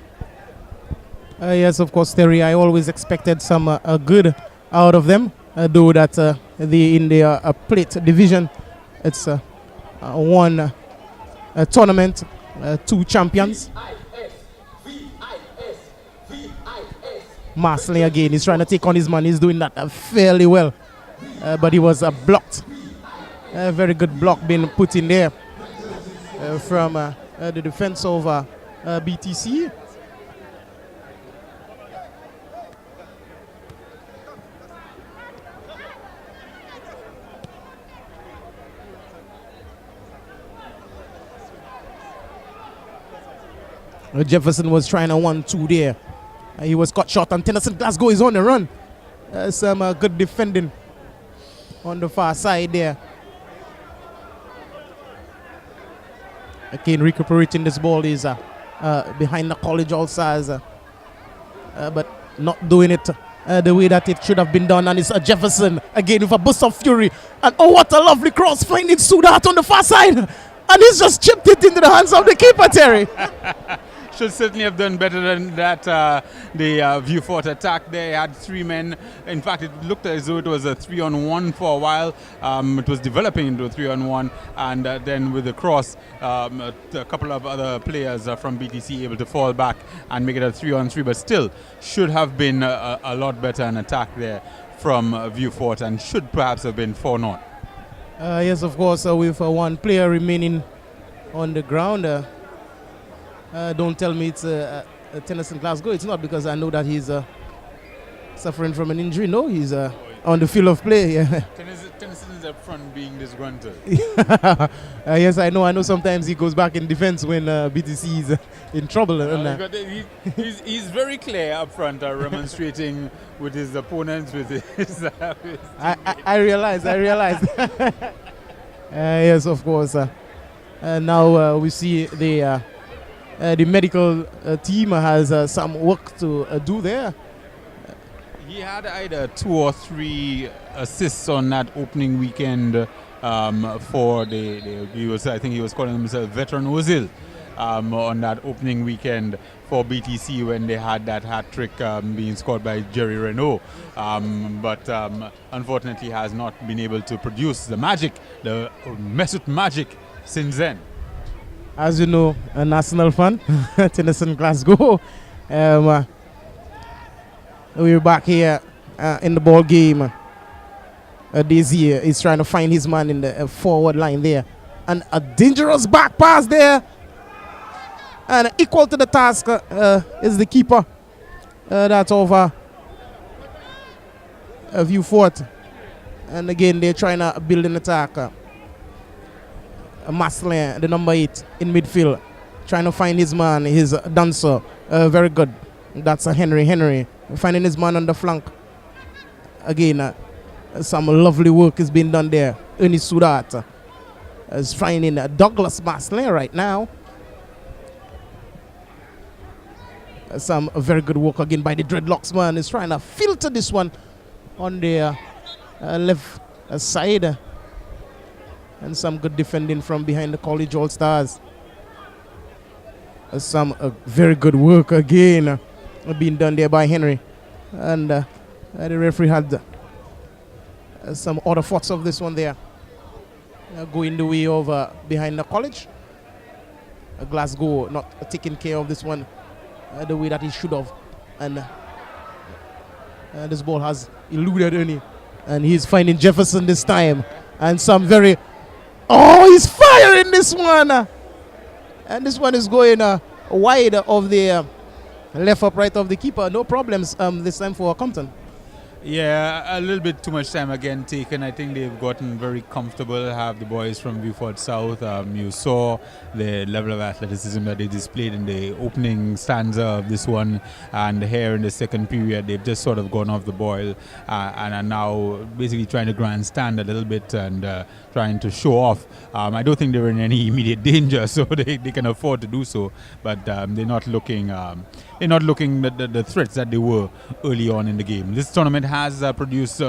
Yes, of course, Terry. I always expected some good out of them, though that in the plate division, it's one tournament, 2 champions. Marsley again, he's trying to take on his man. He's doing that fairly well, but he was blocked. A very good block being put in there from the defense of BTC. Jefferson was trying a 1-2 there. He was cut short, and Tennyson Glasgow is on the run. Some good defending on the far side there. Again, recuperating this ball is behind the college all stars, but not doing it the way that it should have been done. And it's Jefferson again with a burst of fury. And oh, what a lovely cross finding Sudat on the far side. And he's just chipped it into the hands of the keeper, Terry. Should certainly have done better than that. The Vieux Fort attack there had 3 men. In fact, it looked as though it was a 3-on-1 for a while. It was developing into a 3-on-1, and then with the cross, a couple of other players from BTC able to fall back and make it a 3-on-3, but still should have been a lot better an attack there from Vieux Fort, and should perhaps have been 4-0. Yes, of course, with 1 player remaining on the ground. Don't tell me it's Tennyson Glasgow. It's not, because I know that he's suffering from an injury. No, he's on the field of play. Yeah. Tennyson is up front being disgruntled. Yes, I know. I know sometimes he goes back in defense when BTC is in trouble. He's very clear up front, remonstrating with his opponents. I realize. Yes, of course. Now we see the medical team has some work to do there. He had either 2 or 3 assists on that opening weekend for I think he was calling himself Veteran Ozil on that opening weekend for BTC when they had that hat-trick being scored by Jerry Renault. But unfortunately has not been able to produce the magic, the Mesut magic since then. As you know, a national fan, Tennyson Glasgow. We're back here in the ball game. This year, he's trying to find his man in the forward line there. And a dangerous back pass there. And equal to the task is the keeper. That's over Vieux Fort. And again, they're trying to build an attack. Maslin, the number 8 in midfield, trying to find his man, his dancer. Very good. That's a Henry. Finding his man on the flank. Again, some lovely work is being done there. Ernie Sudat is finding Douglas Maslin right now. Some very good work again by the Dreadlocks man. Is trying to filter this one on the left side. And some good defending from behind the College All-Stars. Some very good work again being done there by Henry. And the referee had some other thoughts of this one there. Going the way of behind the College. Glasgow not taking care of this one the way that he should have. And this ball has eluded Ernie. And he's finding Jefferson this time. And some very... Oh, he's firing this one! And this one is going wide of the left upright of the keeper. No problems this time for Compton. Yeah, a little bit too much time again taken. I think they've gotten very comfortable, have the boys from Vieux South. You saw the level of athleticism that they displayed in the opening stanza of this one, and here in the second period they've just sort of gone off the boil and are now basically trying to grandstand a little bit and trying to show off. I don't think they're in any immediate danger, so they can afford to do so, but they're not looking the threats that they were early on in the game. This tournament has produced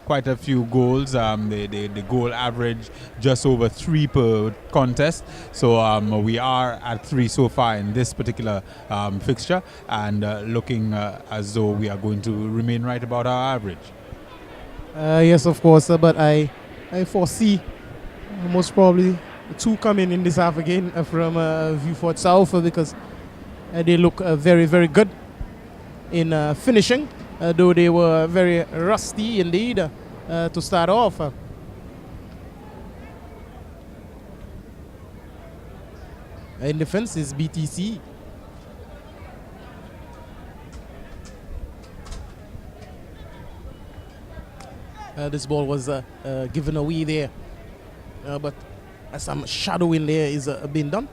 quite a few goals. The goal average just over 3 per contest. So we are at 3 so far in this particular fixture, and looking as though we are going to remain right about our average. Yes, of course, but I foresee most probably 2 coming in this half again from Vieux South because they look very, very good in finishing. Though they were very rusty indeed to start off. In defense is BTC. This ball was given away there, but some shadowing there is being done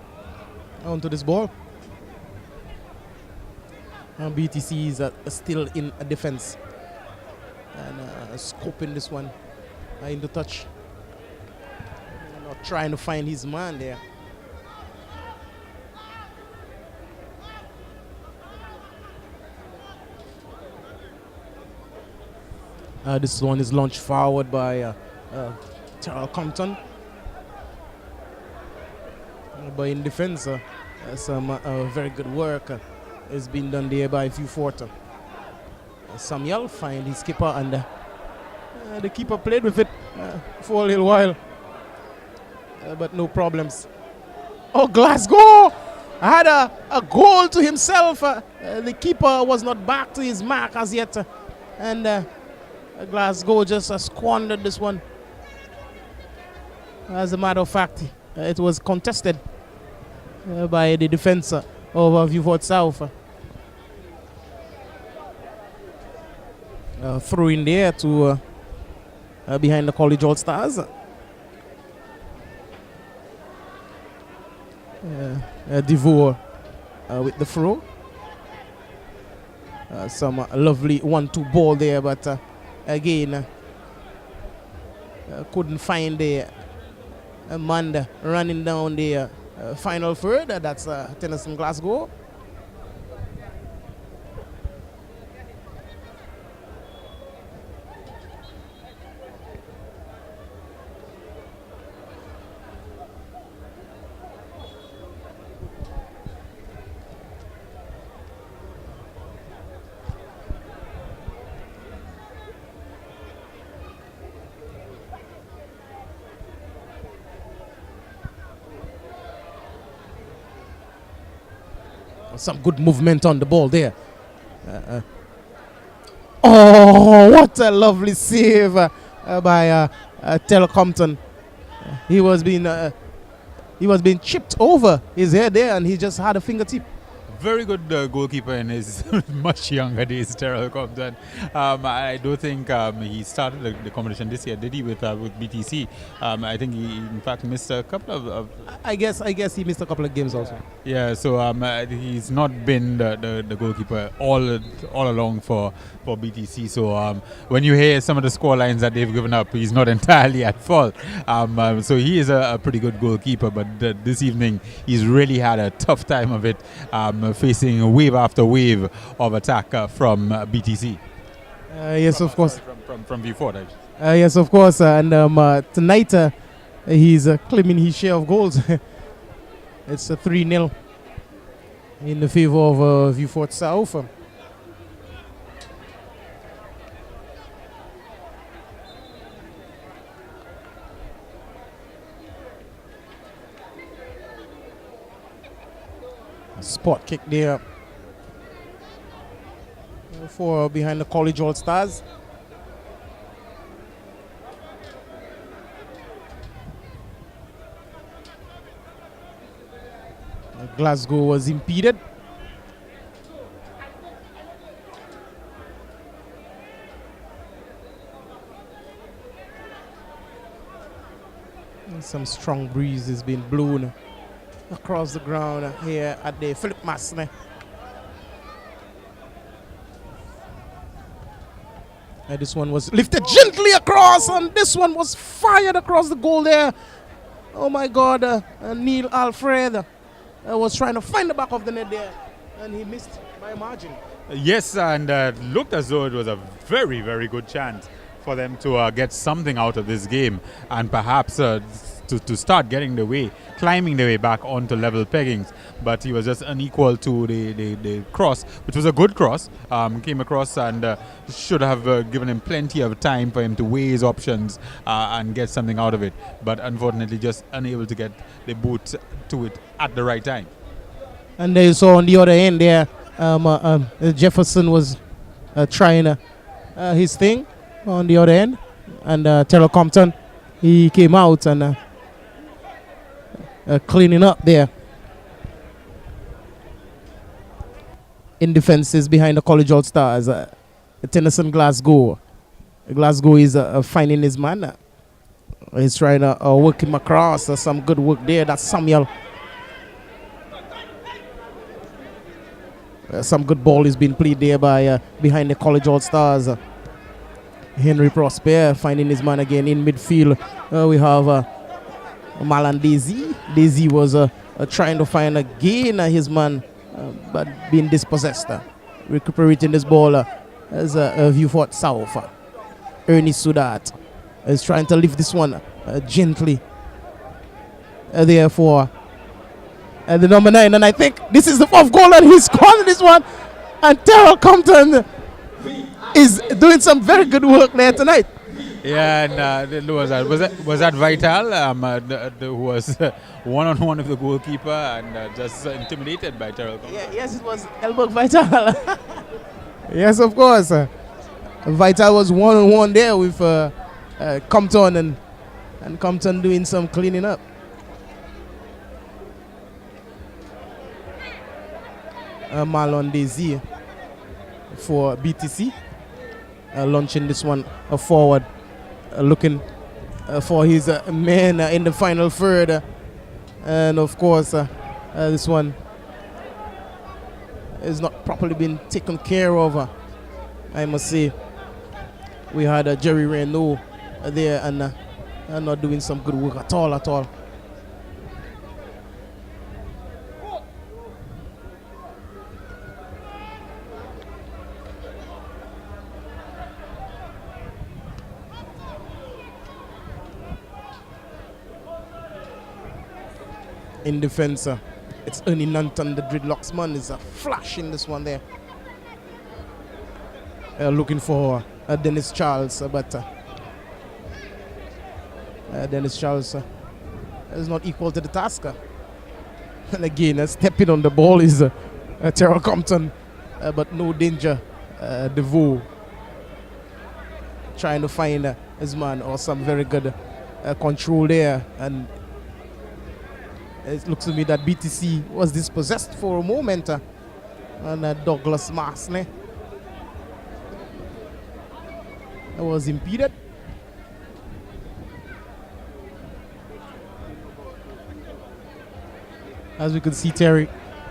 onto this ball. BTC is still in defense and scoping this one into touch. Not trying to find his man there. This one is launched forward by Charles Compton. But in defense, some very good work has been done there by Vieux. Samuel find his keeper, and the keeper played with it for a little while, but no problems. Oh, Glasgow had a goal to himself. The keeper was not back to his mark as yet, and Glasgow just squandered this one. As a matter of fact, it was contested by the defense of Vieux South. Through in there to behind the College All-Stars. DeVoe with the throw. Some lovely 1-2 ball there, but again couldn't find the man running down the final third. That's Tennyson Glasgow. Some good movement on the ball there. Oh, what a lovely save by Taylor Compton. He was being chipped over his head there, and he just had a fingertip. very good goalkeeper in his much younger days, Terrell Compton. I don't think he started the competition this year, did he, with BTC? I think he, in fact, missed a couple of I guess he missed a couple of games also. yeah, so he's not been the goalkeeper all along for BTC. So when you hear some of the score lines that they've given up, he's not entirely at fault. So he is a pretty good goalkeeper, but this evening he's really had a tough time of it, facing wave after wave of attack from BTC. Yes, of course. From Vieux. Yes, of course. And tonight he's claiming his share of goals. It's a 3-0 in the favor of Vieux South. A spot kick there for behind the College All Stars. Glasgow was impeded. And some strong breeze is being blown across the ground here at the Philip Masne. This one was lifted gently across, and this one was fired across the goal there. Oh my God, Neil Alfred was trying to find the back of the net there, and he missed by a margin. Yes, and looked as though it was a very, very good chance for them to get something out of this game, and perhaps to start climbing the way back onto level peggings. But he was just unequal to the cross, which was a good cross. Came across and should have given him plenty of time for him to weigh his options and get something out of it. But unfortunately, just unable to get the boot to it at the right time. And you saw on the other end there, Jefferson was trying his thing on the other end, and Terrell Compton, he came out and cleaning up there. In defenses behind the College All Stars, Tennyson Glasgow. Glasgow is finding his man. He's trying to work him across. Some good work there. That's Samuel. Some good ball is being played there by behind the College All Stars. Henry Prosper finding his man again in midfield. We have Malan Daisy. Daisy was trying to find again his man, but being dispossessed. Recuperating this ball as Vieux South. Ernie Sudat is trying to lift this one gently. Therefore, the number 9, and I think this is the 4th goal, and he's scored this one. And Terrell Compton is doing some very good work there tonight. Yeah, and was that Vital, who was one-on-one with the goalkeeper and just intimidated by Terrell Compton? Yeah, yes, it was Elberg Vital. Yes, of course. Vital was one-on-one there with Compton, and Compton doing some cleaning up. Marlon Daisy for BTC, launching this one forward, looking for his man in the final third, and of course this one is not properly been taken care of. I must say, we had Jerry Reno there and not doing some good work at all. In defense, it's Ernie Nanton, the dreadlocks man, is a flash in this one there. Looking for Dennis Charles, but Dennis Charles is not equal to the task. And again, stepping on the ball is Terrell Compton, but no danger. DeVoe trying to find his man, or some very good control there, and it looks to me that BTC was dispossessed for a moment, And Douglas Marsley was impeded. As we can see, Terry,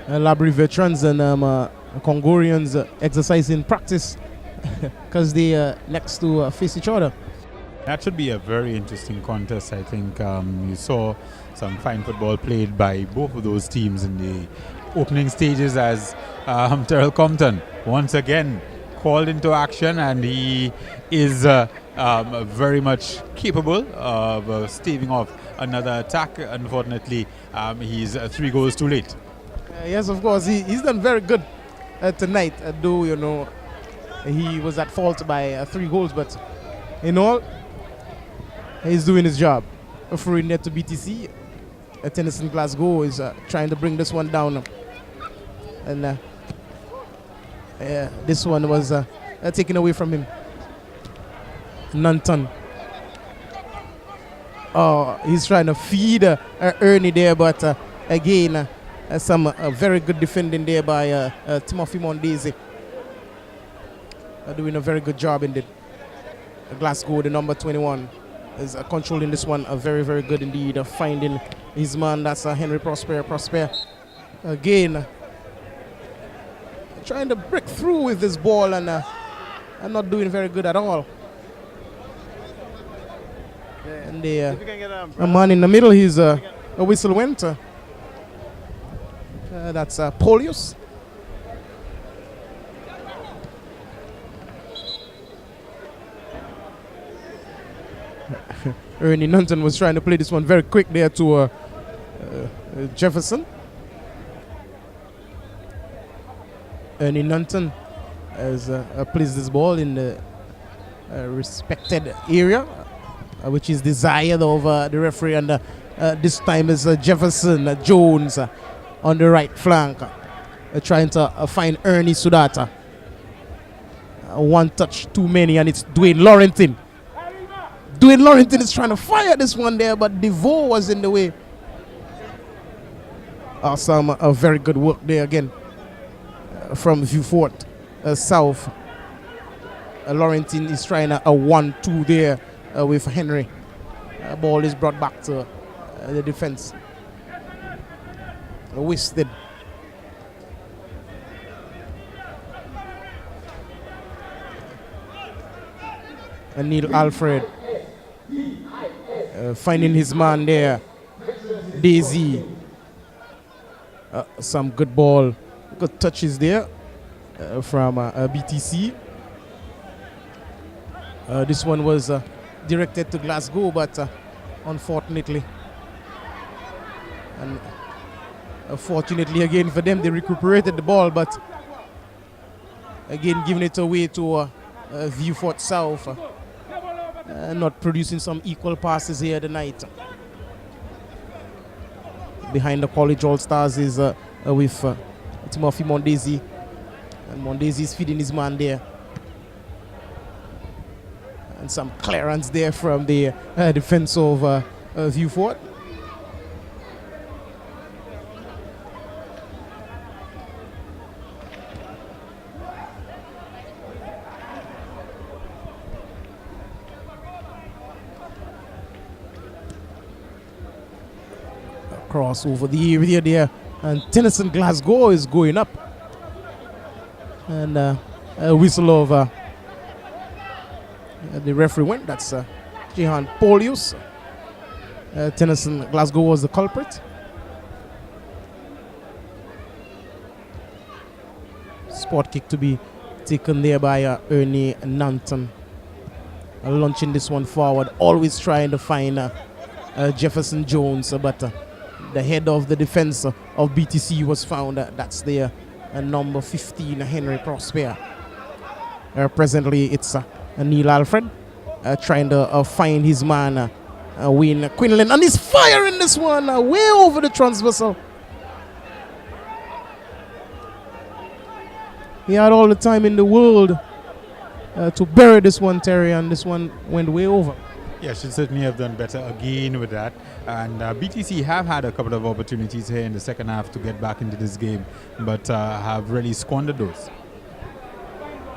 Labrie veterans and Congorians exercising practice because they next to face each other. That should be a very interesting contest. I think you saw some fine football played by both of those teams in the opening stages as Terrell Compton once again called into action, and he is very much capable of staving off another attack. Unfortunately, he's 3 goals too late. Yes, of course, he's done very good tonight, though, you know, he was at fault by 3 goals, but in all, he's doing his job. Referring net to BTC. Tennyson Glasgow is trying to bring this one down. And this one was taken away from him. Nanton. Oh, he's trying to feed Ernie there, but again, some very good defending there by Timothy Mondesi. Doing a very good job indeed. Glasgow, the number 21, is controlling this one very, very good indeed. Finding his man, that's Henry Prosper. Prosper again trying to break through with this ball and not doing very good at all. And a man in the middle, he's a whistle went. That's Polius. Ernie Nanton was trying to play this one very quick there to Jefferson. Ernie Nanton has placed this ball in the respected area, which is desired of the referee, and this time is Jefferson Jones on the right flank, trying to find Ernie Sudata. One touch too many, and it's Dwayne Laurenton. Dwayne Laurenton is trying to fire this one there, but DeVoe was in the way. Awesome, a very good work there again from Vieux South. Laurenton is trying a 1-2 there with Henry. Ball is brought back to the defense. Wasted. And Neil Alfred finding his man there. Daisy. Some good ball. Good touches there from BTC. This one was directed to Glasgow, but unfortunately, and fortunately again for them, they recuperated the ball, but again giving it away to Vieux South. Not producing some equal passes here tonight. Behind the college all-stars is with Timothy Mondesi. And Mondesi is feeding his man there. And some clearance there from the defense of Vieux Fort. Cross over the area there, and Tennyson Glasgow is going up, and a whistle over the referee went. That's Jehan Polius. Tennyson Glasgow was the culprit. Spot kick to be taken there by Ernie Nanton. Launching this one forward, always trying to find Jefferson Jones, but the head of the defense of BTC was found. That's the number 15, Henry Prosper. Presently, it's Neil Alfred trying to find his man, Wayne Quinlan, and he's firing this one way over the transversal. He had all the time in the world to bury this one, Terry, and this one went way over. Yeah, should certainly have done better again with that. And BTC have had a couple of opportunities here in the second half to get back into this game, but have really squandered those.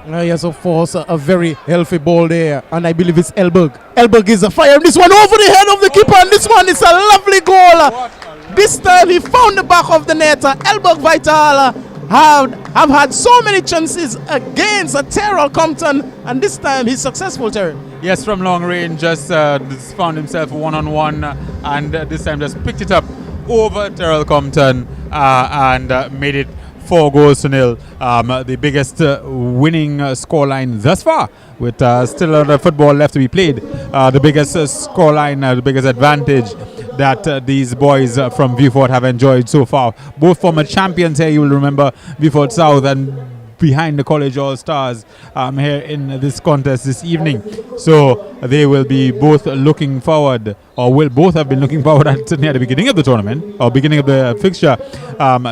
Yes, of course, a very healthy ball there, and I believe it's Elberg. Elberg is a fire. This one over the head of the keeper, and this one is a lovely goal. This time he found the back of the net. Elberg Vital have had so many chances against Terrell Compton, and this time he's successful, Terry. Yes, from long range, just found himself one-on-one, and this time just picked it up over Terrell Compton and made it 4-0. The biggest winning scoreline thus far, with still a lot of football left to be played. The biggest scoreline, the biggest advantage that these boys from Vieux have enjoyed so far. Both former champions here, you will remember, Vieux South and behind the College All-Stars here in this contest this evening. So they will be both looking forward, or will both have been looking forward at the beginning of the tournament, or beginning of the fixture.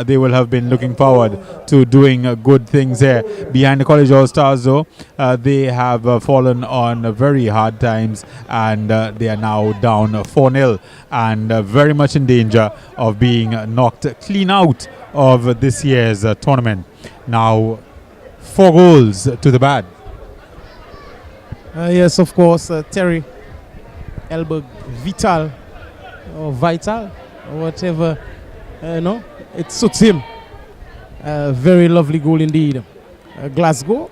They will have been looking forward to doing good things here. Behind the College All-Stars, though, they have fallen on very hard times, and they are now down 4-0 and very much in danger of being knocked clean out of this year's tournament. Now, 4 goals to the bad. Yes, of course, Terry Elberg Vital, or Vital, or whatever, it suits him. Very lovely goal indeed. Glasgow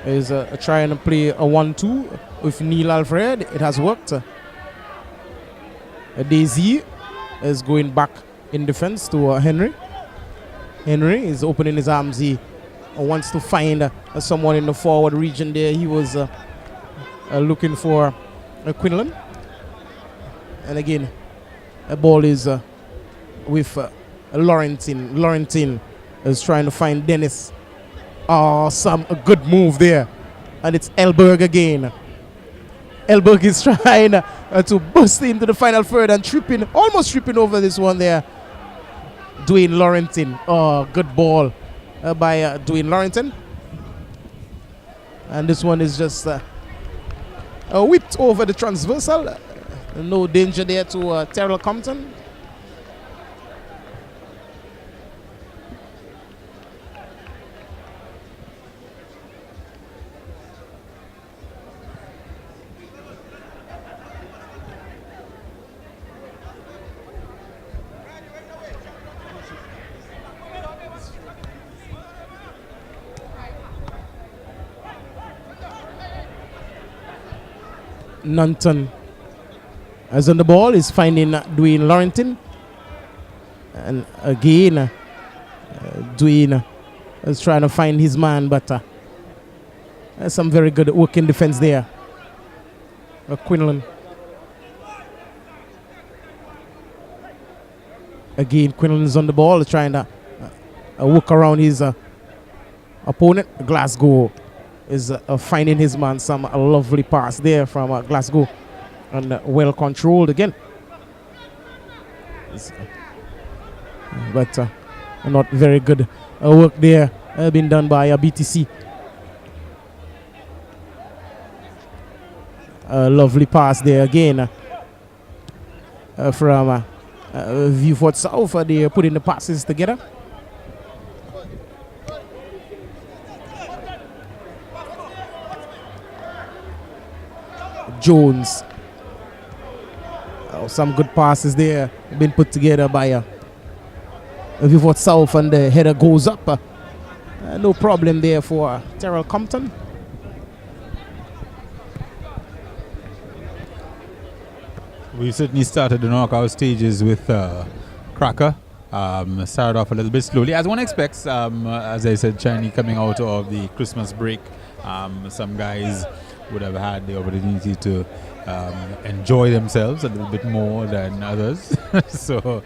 is trying to play a 1-2 with Neil Alfred. It has worked. Daisy is going back in defense to Henry. Henry is opening his arms. He wants to find someone in the forward region there. He was looking for Quinlan. And again, the ball is with Laurentin. Laurentin is trying to find Dennis. Oh, a good move there. And it's Elberg again. Elberg is trying to burst into the final third and almost tripping over this one there. Dwayne Laurentin. Oh, good ball by Dwayne Laurentin. And this one is just whipped over the transversal. No danger there to Terrell Compton. Nanton as on the ball is finding Dwayne Laurentin, and again Dwayne is trying to find his man, but some very good work in defense there. Quinlan again. Quinlan is on the ball trying to work around his opponent. Glasgow is finding his man. Some lovely pass there from Glasgow, and well controlled again. But not very good work there been done by BTC. Lovely pass there again from Vieux South. They are putting the passes together. Jones. Some good passes there been put together by Vieux South, and the header goes up. No problem there for Terrell Compton. We certainly started the knockout stages with Cracker. Started off a little bit slowly, as one expects. As I said, Chinese coming out of the Christmas break. Some guys would have had the opportunity to enjoy themselves a little bit more than others. So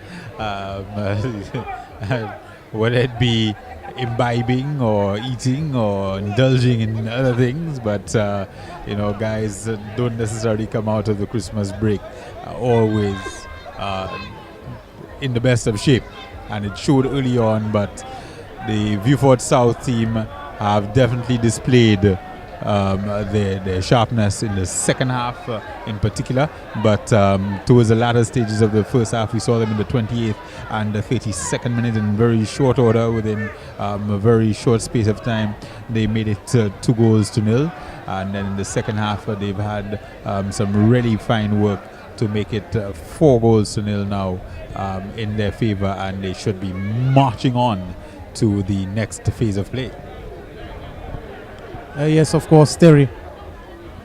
whether it be imbibing or eating or indulging in other things, but guys don't necessarily come out of the Christmas break always in the best of shape, and it showed early on. But the Vieux South team have definitely displayed their sharpness in the second half in particular, but towards the latter stages of the first half we saw them in the 28th and the 32nd minute in very short order. Within a very short space of time they made it 2-0, and then in the second half they've had some really fine work to make it 4-0 now in their favor, and they should be marching on to the next phase of play. Yes, of course, Terry.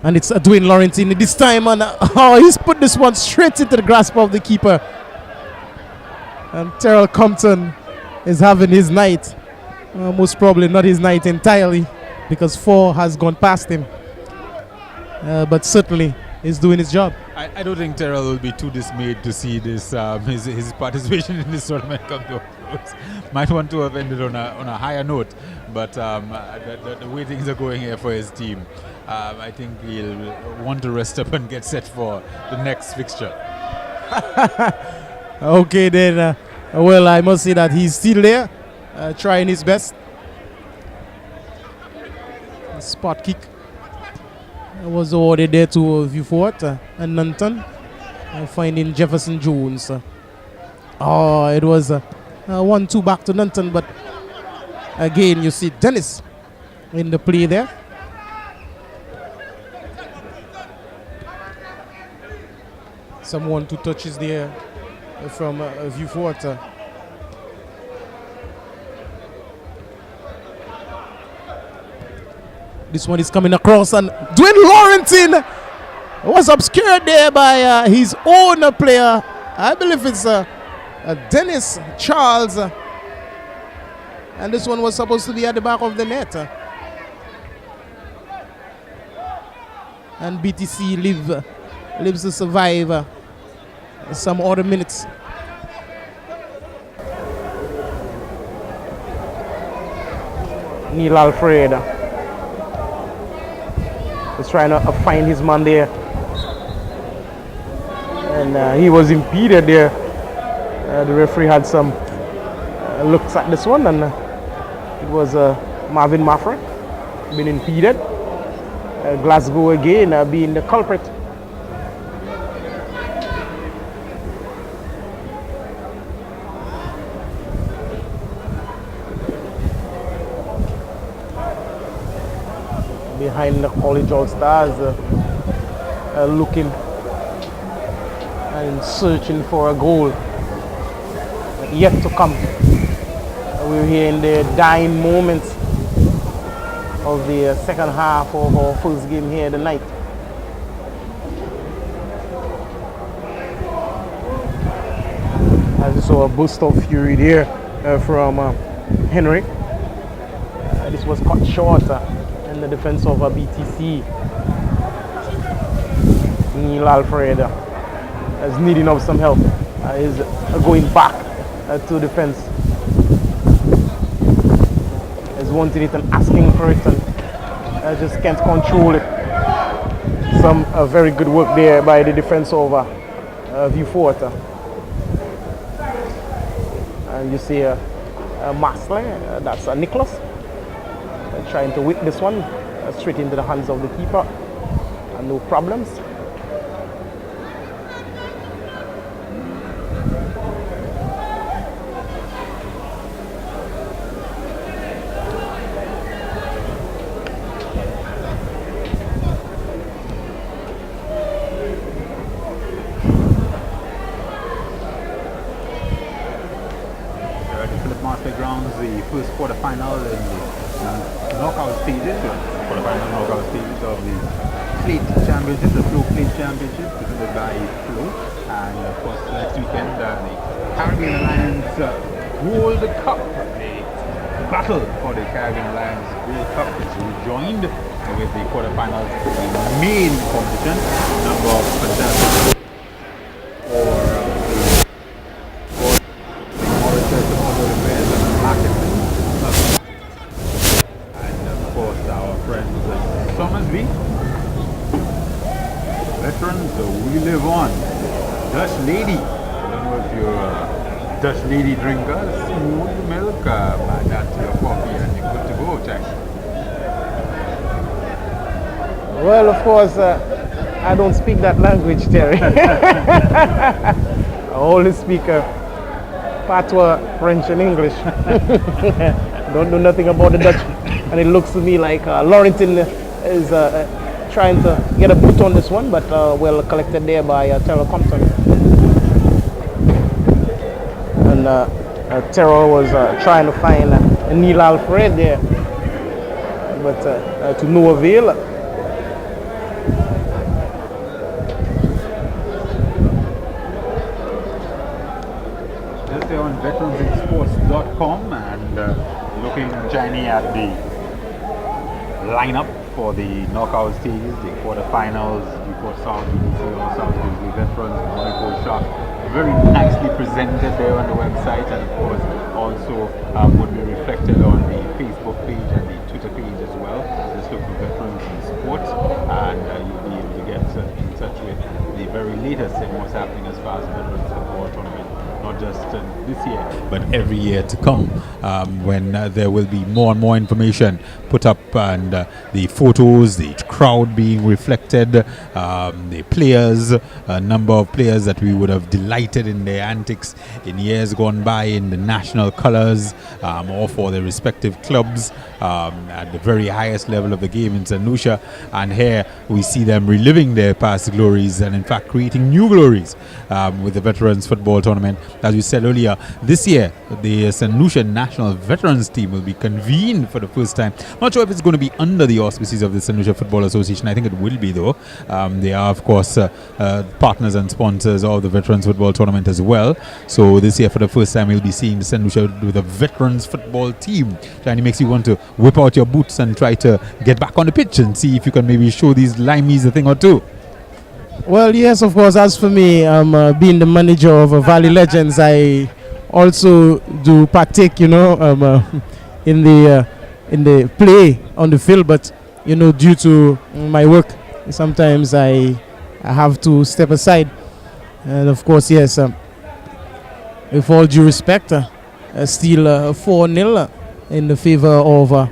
And it's Dwayne Laurentine this time, and he's put this one straight into the grasp of the keeper. And Terrell Compton is having his night. Most probably not his night entirely, because 4 has gone past him. But certainly, he's doing his job. I don't think Terrell will be too dismayed to see this his participation in this tournament come to a close. Might want to have ended on a higher note, but the way things are going here for his team, I think he'll want to rest up and get set for the next fixture. Okay then, well, I must say that he's still there, trying his best. Spot kick was awarded there to Vieux and Nanton, finding Jefferson Jones. It was 1-2 back to Nanton, but again you see Dennis in the play there. Some 1-2 touches there from Vieux. This one is coming across, and Dwayne Laurentine was obscured there by his own player. I believe it's Dennis Charles. And this one was supposed to be at the back of the net. And BTC lives to survive some other minutes. Neil Alfred is trying to find his man there, and he was impeded there. The referee had some looks at this one, and it was Marvin Maffra being impeded. Glasgow again being the culprit. Behind the College All-Stars, looking and searching for a goal, but yet to come. We're here in the dying moments of the second half of our first game here tonight. As you saw, a burst of fury there from Henry. This was cut short in the defense of BTC. Neil Alfred is needing of some help. Is going back to defense. Is wanting it and asking for it, and just can't control it. Some very good work there by the defense of Vieux. And you see Masley, that's Nicholas. Trying to whip this one straight into the hands of the keeper, and no problems. Grounds, the first quarterfinal in the knockout stages, quarterfinal knockout stages of the plate championship, the Flow Plate Championship, presented by Flow. And of course, next weekend, the Caribbean Alliance World Cup, the battle for the Caribbean Alliance World Cup is rejoined with the quarterfinals, the main competition, number of contestants we live on. Dutch Lady. I don't know if you're a Dutch Lady drinker. Smooth milk. Add that to your coffee and you're good to go, Jack. Well, of course, I don't speak that language, Terry. I only speak patois, French, and English. Don't know nothing about the Dutch. And it looks to me like Laurenton is trying to get a boot on this one, but well collected there by Terrell Compton. And Terrell was trying to find Neil Alfred there, but to no avail. Just there on veteransinsports.com and looking shiny at the lineup for the knockout stages, the quarterfinals, Newport South, BBC All South, Grizzly Veterans, Monaco Shark. Very nicely presented there on the website, and of course also would be reflected on the Facebook page and the Twitter page as well. Just look for Veterans in Sports, and you'll be able to get in touch with the very latest in what's happening as far as the Veterans Football Tournament. Not just this year, but every year to come, when there will be more and more information put up, and the photos, the crowd being reflected, the players, a number of players that we would have delighted in their antics in years gone by in the national colors, or for their respective clubs at the very highest level of the game in St. Lucia. And here we see them reliving their past glories and in fact creating new glories with the Veterans Football Tournament. As we said earlier, this year the St. Lucia national veterans team will be convened for the first time. Not sure if it's going to be under the auspices of the St. Lucia Football Association. I think it will be, though. They are, of course, partners and sponsors of the Veterans Football Tournament as well. So this year, for the first time, we'll be seeing the St. Lucia with a veterans football team. And it makes you want to whip out your boots and try to get back on the pitch and see if you can maybe show these limeys a thing or two. Well, yes, of course. As for me, being the manager of Valley Legends, I also do partake, in the play on the field. But due to my work, sometimes I have to step aside. And of course, yes, with all due respect, still 4-0 in the favor of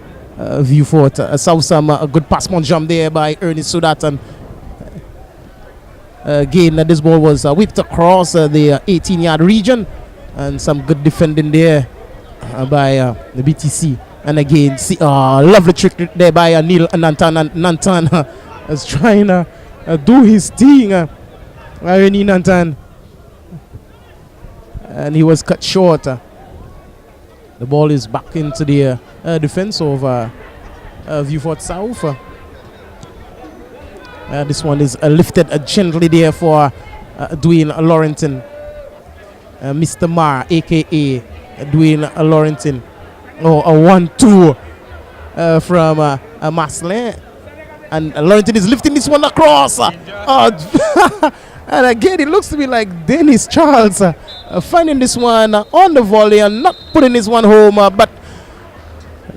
Vieux Fort. Southam, a good pass on jump there by Ernest Sudat, and again, this ball was whipped across the 18-yard region, and some good defending there by the BTC. And again, see, lovely trick there by Neil Nantan. And Nantan is trying to do his thing. Irene Nantan, and he was cut short. The ball is back into the defense of Vieux Fort South. This one is lifted gently there for Dwayne Laurenton. Mr. Marr, a.k.a. Dwayne Laurenton. Oh, a 1-2 from Maslin. And Laurenton is lifting this one across. And again, it looks to me like Dennis Charles finding this one on the volley and not putting this one home. But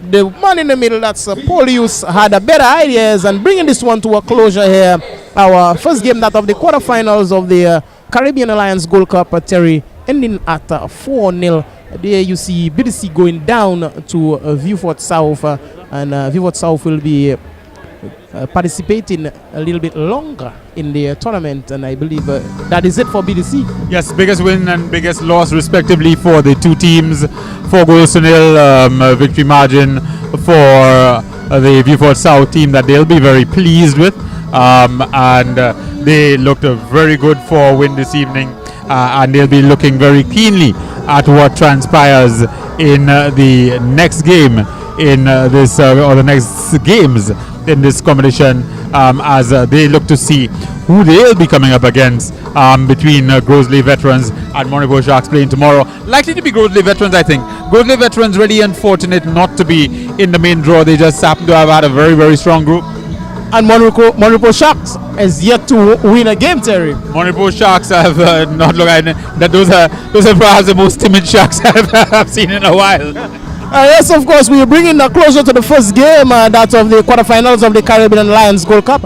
the man in the middle, that's Polius, had a better ideas and bringing this one to a closure here. Our first game, that of the quarterfinals of the Caribbean Alliance Gold Cup, Terry, ending at 4-0. There you see BDC going down to Vieux Fort South, and Vieux Fort South will be participating a little bit longer in the tournament, and I believe that is it for BDC. Yes, biggest win and biggest loss respectively for the two teams. 4-0 victory margin for the Vieux Fort South team that they'll be very pleased with, and they looked very good for a win this evening, and they'll be looking very keenly at what transpires in the next game in this or the next games in this competition, as they look to see who they'll be coming up against between Grosley Veterans and Monaco Sharks playing tomorrow. Likely to be Grosley Veterans, I think. Grosley Veterans really unfortunate not to be in the main draw. They just happen to have had a very, very strong group. And Monaco Sharks has yet to win a game, Terry. Monaco Sharks have not looked at that. Those are perhaps the most timid Sharks I've seen in a while. Yes, of course, we are bringing closer to the first game, that of the quarterfinals of the Caribbean Alliance Gold Cup.